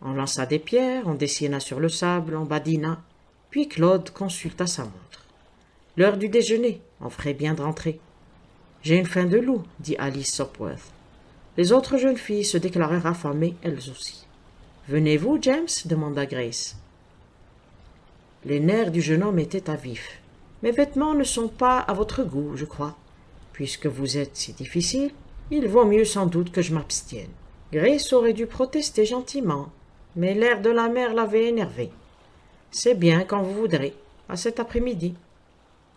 On lança des pierres, on dessina sur le sable, on badina, puis Claude consulta sa montre. « L'heure du déjeuner, on ferait bien de rentrer. »« J'ai une faim de loup, » dit Alice Sopworth. Les autres jeunes filles se déclarèrent affamées, elles aussi. « Venez-vous, James » demanda Grace. Les nerfs du jeune homme étaient à vif. « Mes vêtements ne sont pas à votre goût, je crois. Puisque vous êtes si difficile, il vaut mieux sans doute que je m'abstienne. » Grace aurait dû protester gentiment, mais l'air de la mer l'avait énervé. « C'est bien quand vous voudrez, à cet après-midi. »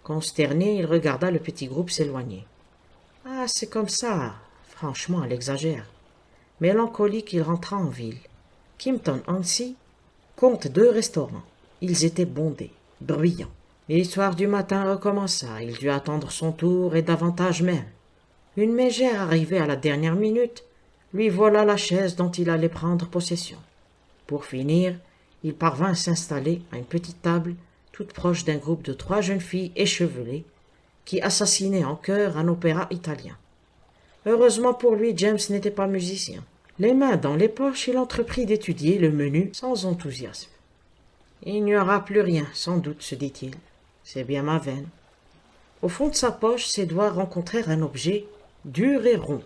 Consterné, il regarda le petit groupe s'éloigner. « Ah, c'est comme ça. Franchement, elle exagère. » Mélancolique, il rentra en ville. Kimpton-on-Sea compte 2 restaurants. Ils étaient bondés, bruyants. L'histoire du matin recommença. Il dut attendre son tour et davantage même. Une mégère arrivée à la dernière minute lui vola la chaise dont il allait prendre possession. Pour finir, il parvint à s'installer à une petite table toute proche d'un groupe de 3 jeunes filles échevelées qui assassinaient en chœur un opéra italien. Heureusement pour lui, James n'était pas musicien. Les mains dans les poches, il entreprit d'étudier le menu sans enthousiasme. « Il n'y aura plus rien, sans doute, se dit-il. C'est bien ma veine. » Au fond de sa poche, ses doigts rencontrèrent un objet dur et rond.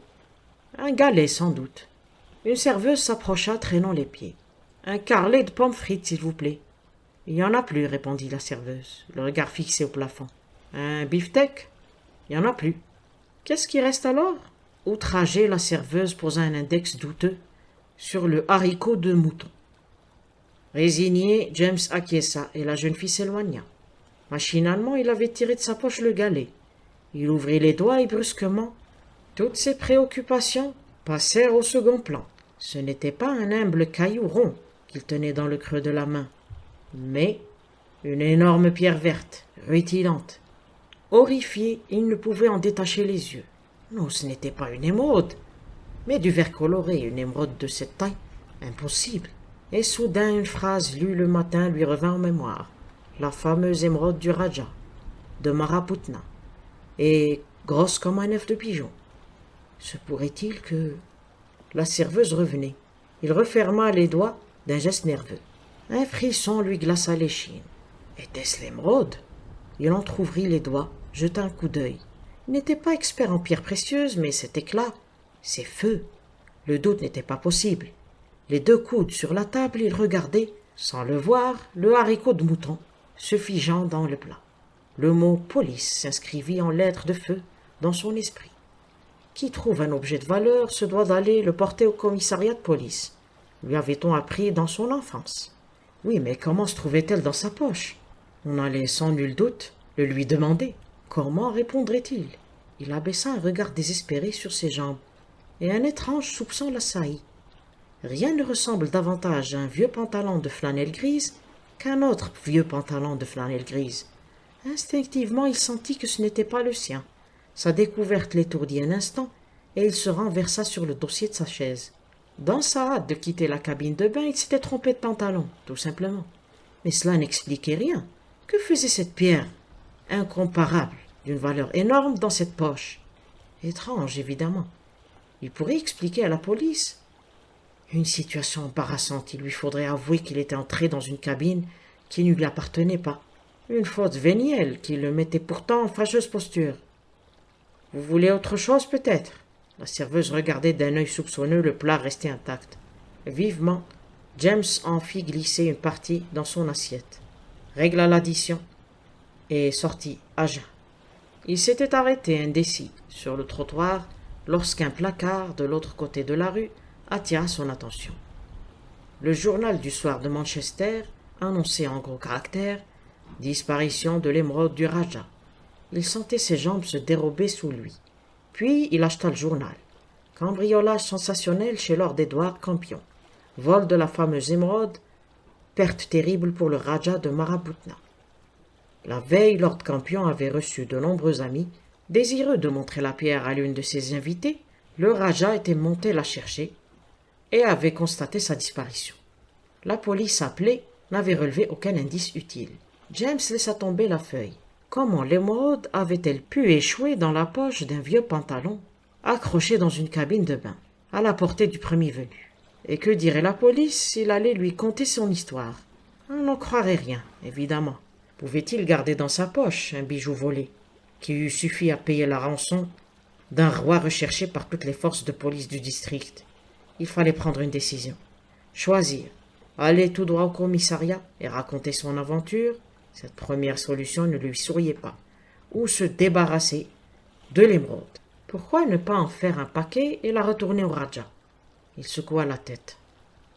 Un galet, sans doute. Une serveuse s'approcha, traînant les pieds. « Un carlet de pommes frites, s'il vous plaît. »« Il n'y en a plus, » répondit la serveuse, le regard fixé au plafond. « Un beefsteak ? » « Il n'y en a plus. »« Qu'est-ce qui reste alors ?» Outragée, la serveuse posa un index douteux sur le haricot de mouton. Résigné, James acquiesça et la jeune fille s'éloigna. Machinalement, il avait tiré de sa poche le galet. Il ouvrit les doigts et brusquement, toutes ses préoccupations passèrent au second plan. Ce n'était pas un humble caillou rond qu'il tenait dans le creux de la main, mais une énorme pierre verte, rutilante. Horrifié, il ne pouvait en détacher les yeux. Non, ce n'était pas une émeraude, mais du verre coloré, une émeraude de cette taille, impossible. Et soudain, une phrase lue le matin lui revint en mémoire. La fameuse émeraude du Raja, de Maraputna. et grosse comme un œuf de pigeon. Se pourrait-il que... La serveuse revenait. Il referma les doigts d'un geste nerveux. Un frisson lui glaça l'échine. Était-ce l'émeraude? Il entr'ouvrit les doigts, jeta un coup d'œil. Il n'était pas expert en pierres précieuses, mais cet éclat, ces feux, le doute n'était pas possible. Les deux coudes sur la table, il regardait, sans le voir, le haricot de mouton, se figeant dans le plat. Le mot « police » s'inscrivit en lettres de feu dans son esprit. Qui trouve un objet de valeur se doit d'aller le porter au commissariat de police. Lui avait-on appris dans son enfance? Oui, mais comment se trouvait-elle dans sa poche? On allait sans nul doute le lui demander. Comment répondrait-il? Il abaissa un regard désespéré sur ses jambes, et un étrange soupçon l'assaillit. Rien ne ressemble davantage à un vieux pantalon de flanelle grise qu'un autre vieux pantalon de flanelle grise. Instinctivement, il sentit que ce n'était pas le sien. Sa découverte l'étourdit un instant, et il se renversa sur le dossier de sa chaise. Dans sa hâte de quitter la cabine de bain, il s'était trompé de pantalon, tout simplement. Mais cela n'expliquait rien. Que faisait cette pierre, incomparable, d'une valeur énorme, dans cette poche? Étrange, évidemment. Il pourrait expliquer à la police. Une situation embarrassante. Il lui faudrait avouer qu'il était entré dans une cabine qui ne lui appartenait pas. Une faute vénielle qui le mettait pourtant en fâcheuse posture. « Vous voulez autre chose, peut-être » La serveuse regardait d'un œil soupçonneux le plat resté intact. Vivement, James en fit glisser une partie dans son assiette, régla l'addition et sortit à jeun. Il s'était arrêté indécis sur le trottoir lorsqu'un placard de l'autre côté de la rue attira son attention. Le journal du soir de Manchester annonçait en gros caractères « Disparition de l'émeraude du Raja ». Il sentait ses jambes se dérober sous lui. Puis il acheta le journal. Cambriolage sensationnel chez Lord Edward Campion. Vol de la fameuse émeraude. Perte terrible pour le Raja de Marabutna. La veille, Lord Campion avait reçu de nombreux amis. Désireux de montrer la pierre à l'une de ses invités, le Raja était monté la chercher et avait constaté sa disparition. La police appelée n'avait relevé aucun indice utile. James laissa tomber la feuille. Comment l'émeraude avait-elle pu échouer dans la poche d'un vieux pantalon, accroché dans une cabine de bain, à la portée du premier venu? Et que dirait la police s'il allait lui conter son histoire? On n'en croirait rien, évidemment. Pouvait-il garder dans sa poche un bijou volé, qui eût suffi à payer la rançon d'un roi recherché par toutes les forces de police du district? Il fallait prendre une décision. Choisir. Aller tout droit au commissariat et raconter son aventure. Cette première solution ne lui souriait pas. Ou se débarrasser de l'émeraude. Pourquoi ne pas en faire un paquet et la retourner au Raja? Il secoua la tête.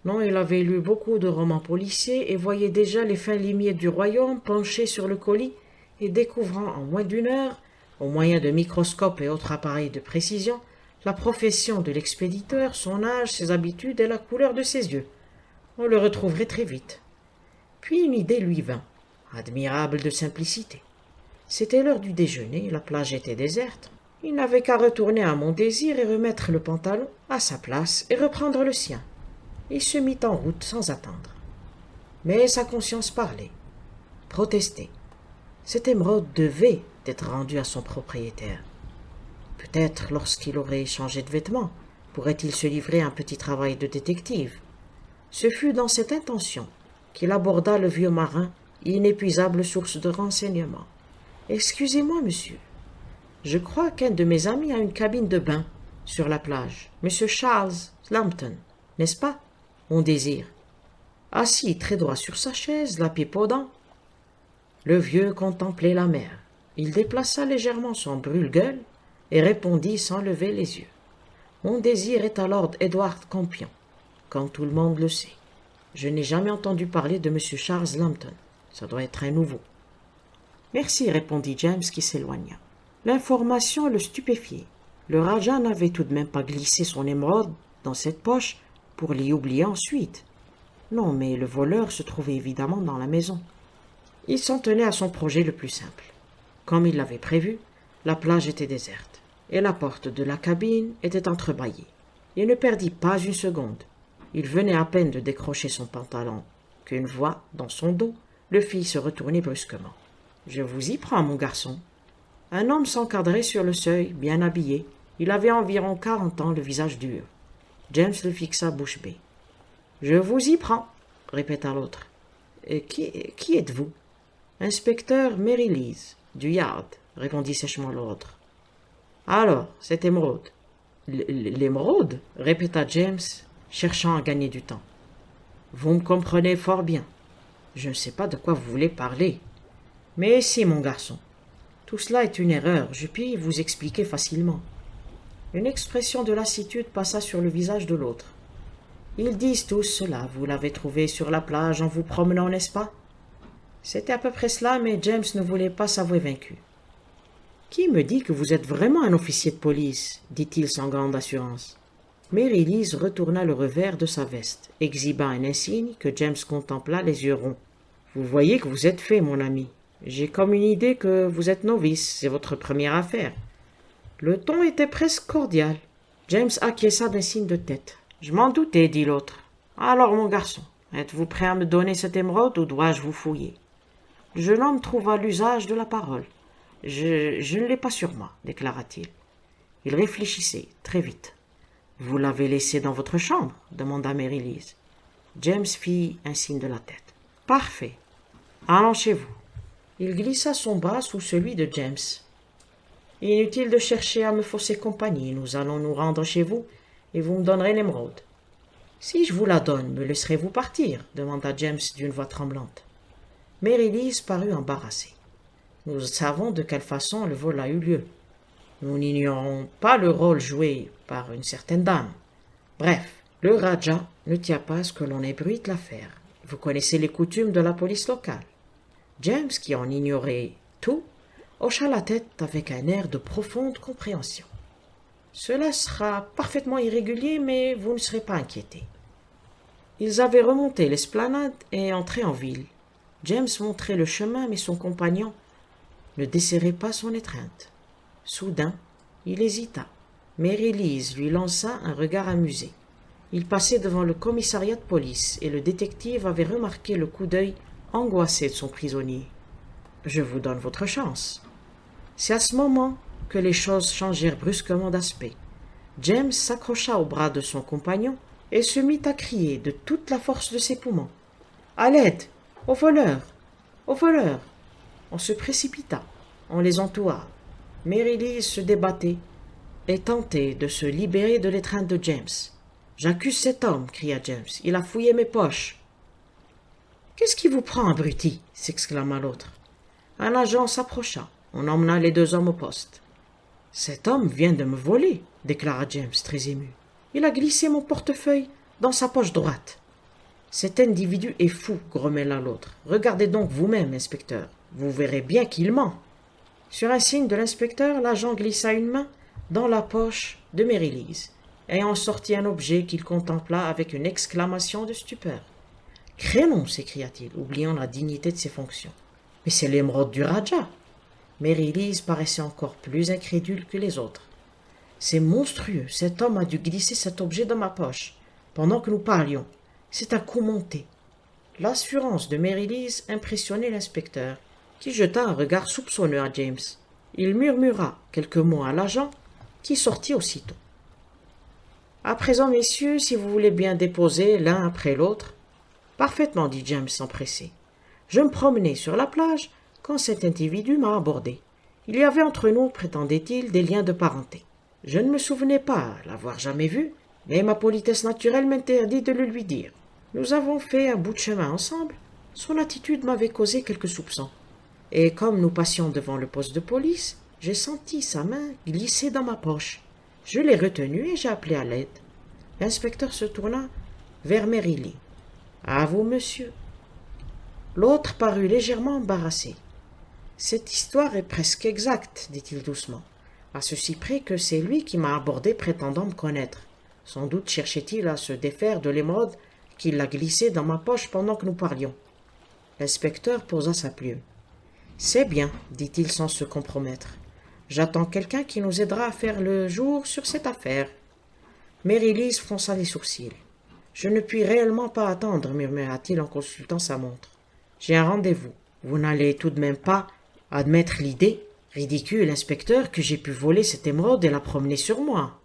Non, il avait lu beaucoup de romans policiers et voyait déjà les fins limiers du royaume penchés sur le colis et découvrant en moins d'une heure, au moyen de microscopes et autres appareils de précision, la profession de l'expéditeur, son âge, ses habitudes et la couleur de ses yeux. On le retrouverait très vite. Puis une idée lui vint. Admirable de simplicité. C'était l'heure du déjeuner, la plage était déserte. Il n'avait qu'à retourner à Montdésir et remettre le pantalon à sa place et reprendre le sien. Il se mit en route sans attendre. Mais sa conscience parlait, protestait. Cette émeraude devait être rendue à son propriétaire. Peut-être lorsqu'il aurait changé de vêtements, pourrait-il se livrer à un petit travail de détective. Ce fut dans cette intention qu'il aborda le vieux marin, inépuisable source de renseignements. « Excusez-moi, monsieur. Je crois qu'un de mes amis a une cabine de bain sur la plage. Monsieur Charles Lambton, n'est-ce pas? On désire. » Assis très droit sur sa chaise, la pipe aux dents, le vieux contemplait la mer. Il déplaça légèrement son brûle-gueule et répondit sans lever les yeux. « Mon désir est à Lord Edward Campion, comme tout le monde le sait. Je n'ai jamais entendu parler de monsieur Charles Lambton. Ça doit être un nouveau. »« Merci, » répondit James qui s'éloigna. L'information le stupéfiait. Le Raja n'avait tout de même pas glissé son émeraude dans cette poche pour l'y oublier ensuite. Non, mais le voleur se trouvait évidemment dans la maison. Il s'en tenait à son projet le plus simple. Comme il l'avait prévu, la plage était déserte et la porte de la cabine était entrebâillée. Il ne perdit pas une seconde. Il venait à peine de décrocher son pantalon qu'une voix, dans son dos, le fit se retourner brusquement. « Je vous y prends, mon garçon. » Un homme s'encadrait sur le seuil, bien habillé. Il avait environ 40 ans, le visage dur. James le fixa bouche bée. « Je vous y prends, » répéta l'autre. « Qui êtes-vous »« Inspecteur Mary Lees, du Yard, » répondit sèchement l'autre. « Alors, c'est Émeraude. »« L'émeraude » répéta James, cherchant à gagner du temps. « Vous me comprenez fort bien. Je ne sais pas de quoi vous voulez parler. Mais si, mon garçon. Tout cela est une erreur, je puis vous expliquer facilement. » Une expression de lassitude passa sur le visage de l'autre. « Ils disent tous cela, vous l'avez trouvé sur la plage en vous promenant, n'est-ce pas ?» C'était à peu près cela, mais James ne voulait pas s'avouer vaincu. « Qui me dit que vous êtes vraiment un officier de police ?» dit-il sans grande assurance. Mary Lees retourna le revers de sa veste, exhiba un insigne que James contempla les yeux ronds. « Vous voyez que vous êtes fait, mon ami. J'ai comme une idée que vous êtes novice, c'est votre première affaire. » Le ton était presque cordial. James acquiesça d'un signe de tête. « Je m'en doutais, » dit l'autre. « Alors, mon garçon, êtes-vous prêt à me donner cette émeraude ou dois-je vous fouiller ?» Le jeune homme trouva l'usage de la parole. « Je ne l'ai pas sur moi, » déclara-t-il. Il réfléchissait, très vite. « Vous l'avez laissé dans votre chambre ?» demanda Mary Lees. James fit un signe de la tête. « Parfait. Allons chez vous. » Il glissa son bras sous celui de James. « Inutile de chercher à me fausser compagnie. Nous allons nous rendre chez vous et vous me donnerez l'émeraude. »« Si je vous la donne, me laisserez-vous partir ?» demanda James d'une voix tremblante. Mary Lees parut embarrassée. « Nous savons de quelle façon le vol a eu lieu. Nous n'ignorons pas le rôle joué par une certaine dame. Bref, le Raja ne tient pas à ce que l'on ébruite l'affaire. Vous connaissez les coutumes de la police locale. » James, qui en ignorait tout, hocha la tête avec un air de profonde compréhension. « Cela sera parfaitement irrégulier, mais vous ne serez pas inquiétés. » Ils avaient remonté l'esplanade et entré en ville. James montrait le chemin, mais son compagnon ne desserrait pas son étreinte. Soudain, il hésita. Mary Lees lui lança un regard amusé. Il passait devant le commissariat de police et le détective avait remarqué le coup d'œil angoissé de son prisonnier. « Je vous donne votre chance. » C'est à ce moment que les choses changèrent brusquement d'aspect. James s'accrocha au bras de son compagnon et se mit à crier de toute la force de ses poumons. « À l'aide! Aux voleurs! Aux voleurs !» On se précipita. On les entoura. Mary Lees se débattait et tentait de se libérer de l'étreinte de James. « J'accuse cet homme !» cria James. « Il a fouillé mes poches. »« Qu'est-ce qui vous prend, abruti ?» s'exclama l'autre. Un agent s'approcha. On emmena les deux hommes au poste. « Cet homme vient de me voler !» déclara James, très ému. « Il a glissé mon portefeuille dans sa poche droite. »« Cet individu est fou !» grommela l'autre. « Regardez donc vous-même, inspecteur. Vous verrez bien qu'il ment. » Sur un signe de l'inspecteur, l'agent glissa une main dans la poche de Mary Lees et en sortit un objet qu'il contempla avec une exclamation de stupeur. « Crénom !» s'écria-t-il, oubliant la dignité de ses fonctions. « Mais c'est l'émeraude du Raja !» Mary Lees paraissait encore plus incrédule que les autres. « C'est monstrueux, cet homme a dû glisser cet objet dans ma poche, pendant que nous parlions. C'est un coup monté. » L'assurance de Mary Lees impressionnait l'inspecteur, qui jeta un regard soupçonneux à James. Il murmura quelques mots à l'agent, qui sortit aussitôt. « À présent, messieurs, si vous voulez bien déposer l'un après l'autre. »« Parfaitement, » dit James empressé. « Je me promenais sur la plage quand cet individu m'a abordé. Il y avait entre nous, prétendait-il, des liens de parenté. Je ne me souvenais pas l'avoir jamais vu, mais ma politesse naturelle m'interdit de le lui dire. Nous avons fait un bout de chemin ensemble. Son attitude m'avait causé quelques soupçons. Et comme nous passions devant le poste de police, j'ai senti sa main glisser dans ma poche. Je l'ai retenue et j'ai appelé à l'aide. » L'inspecteur se tourna vers Mary Lee. « À vous, monsieur. » L'autre parut légèrement embarrassé. « Cette histoire est presque exacte, dit-il doucement, à ceci près que c'est lui qui m'a abordé prétendant me connaître. Sans doute cherchait-il à se défaire de l'émeraude qu'il a glissée dans ma poche pendant que nous parlions. » L'inspecteur posa sa plume. « C'est bien, dit-il sans se compromettre. J'attends quelqu'un qui nous aidera à faire le jour sur cette affaire. » Mary Lees fronça les sourcils. « Je ne puis réellement pas attendre, murmura-t-il en consultant sa montre. J'ai un rendez-vous. Vous n'allez tout de même pas admettre l'idée Ridicule, inspecteur, que j'ai pu voler cette émeraude et la promener sur moi.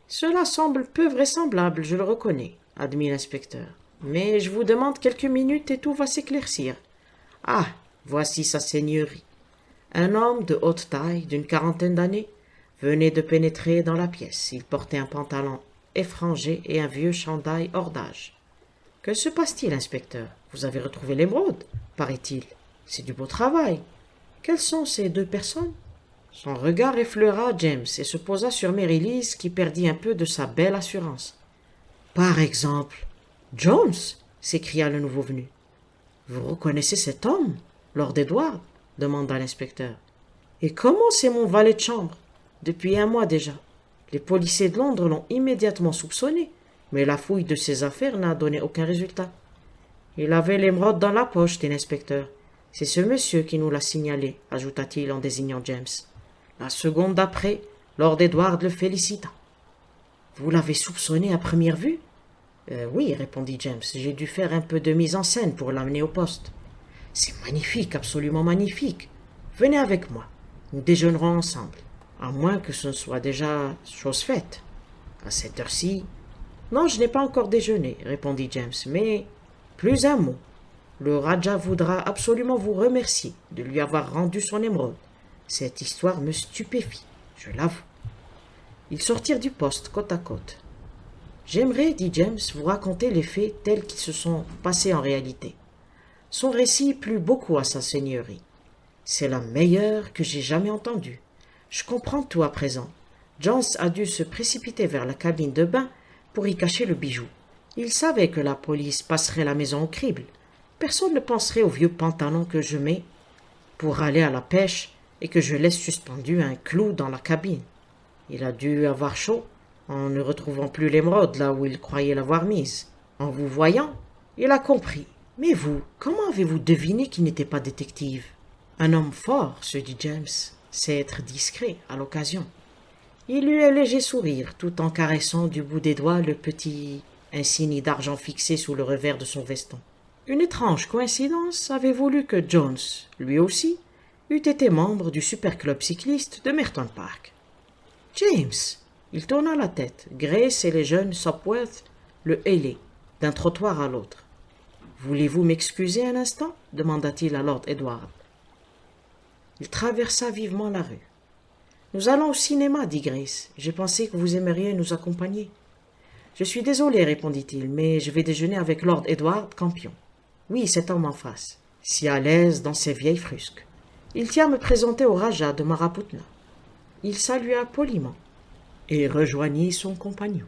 Cela semble peu vraisemblable, je le reconnais, admit l'inspecteur. Mais je vous demande quelques minutes et tout va s'éclaircir. Ah, voici sa seigneurie. Un homme de haute taille, d'une quarantaine d'années, venait de pénétrer dans la pièce. Il portait un pantalon effrangé et un vieux chandail hors d'âge. Que se passe-t-il, inspecteur? Vous avez retrouvé l'émeraude, paraît-il. C'est du beau travail. Quelles sont ces deux personnes? Son regard effleura James et se posa sur Mary-Lise qui perdit un peu de sa belle assurance. Par exemple, Jones, s'écria le nouveau venu. Vous reconnaissez cet homme, Lord Edward? Demanda l'inspecteur. Et comment c'est mon valet de chambre? Depuis 1 mois déjà. Les policiers de Londres l'ont immédiatement soupçonné, mais la fouille de ses affaires n'a donné aucun résultat. Il avait l'émeraude dans la poche, dit l'inspecteur. C'est ce monsieur qui nous l'a signalé, ajouta-t-il en désignant James. La seconde d'après, Lord Edward le félicita. Vous l'avez soupçonné à première vue? Oui, répondit James. J'ai dû faire un peu de mise en scène pour l'amener au poste. C'est magnifique, absolument magnifique. Venez avec moi. Nous déjeunerons ensemble. À moins que ce ne soit déjà chose faite. À cette heure-ci. Non, je n'ai pas encore déjeuné, répondit James, mais plus un mot. Le Raja voudra absolument vous remercier de lui avoir rendu son émeraude. Cette histoire me stupéfie, je l'avoue. Ils sortirent du poste côte à côte. J'aimerais, dit James, vous raconter les faits tels qu'ils se sont passés en réalité. Son récit plut beaucoup à sa seigneurie. C'est la meilleure que j'ai jamais entendue. Je comprends tout à présent. Jones a dû se précipiter vers la cabine de bain pour y cacher le bijou. Il savait que la police passerait la maison au crible. Personne ne penserait au vieux pantalon que je mets pour aller à la pêche et que je laisse suspendu à un clou dans la cabine. Il a dû avoir chaud en ne retrouvant plus l'émeraude là où il croyait l'avoir mise. En vous voyant, il a compris. Mais vous, comment avez-vous deviné qu'il n'était pas détective? Un homme fort, se dit James, sait être discret à l'occasion. Il eut un léger sourire tout en caressant du bout des doigts le petit insigne d'argent fixé sous le revers de son veston. Une étrange coïncidence avait voulu que Jones, lui aussi, eût été membre du super club cycliste de Merton Park. James, il tourna la tête. Grace et les jeunes Sopworth le hélaient, d'un trottoir à l'autre. Voulez-vous m'excuser un instant? Demanda-t-il à Lord Edward. Il traversa vivement la rue. Nous allons au cinéma, dit Grace. J'ai pensé que vous aimeriez nous accompagner. Je suis désolé, répondit-il, mais je vais déjeuner avec Lord Edward, campion. Oui, cet homme en face, si à l'aise dans ses vieilles frusques. Il tient à me présenter au Raja de Maraputna. Il salua poliment et rejoignit son compagnon.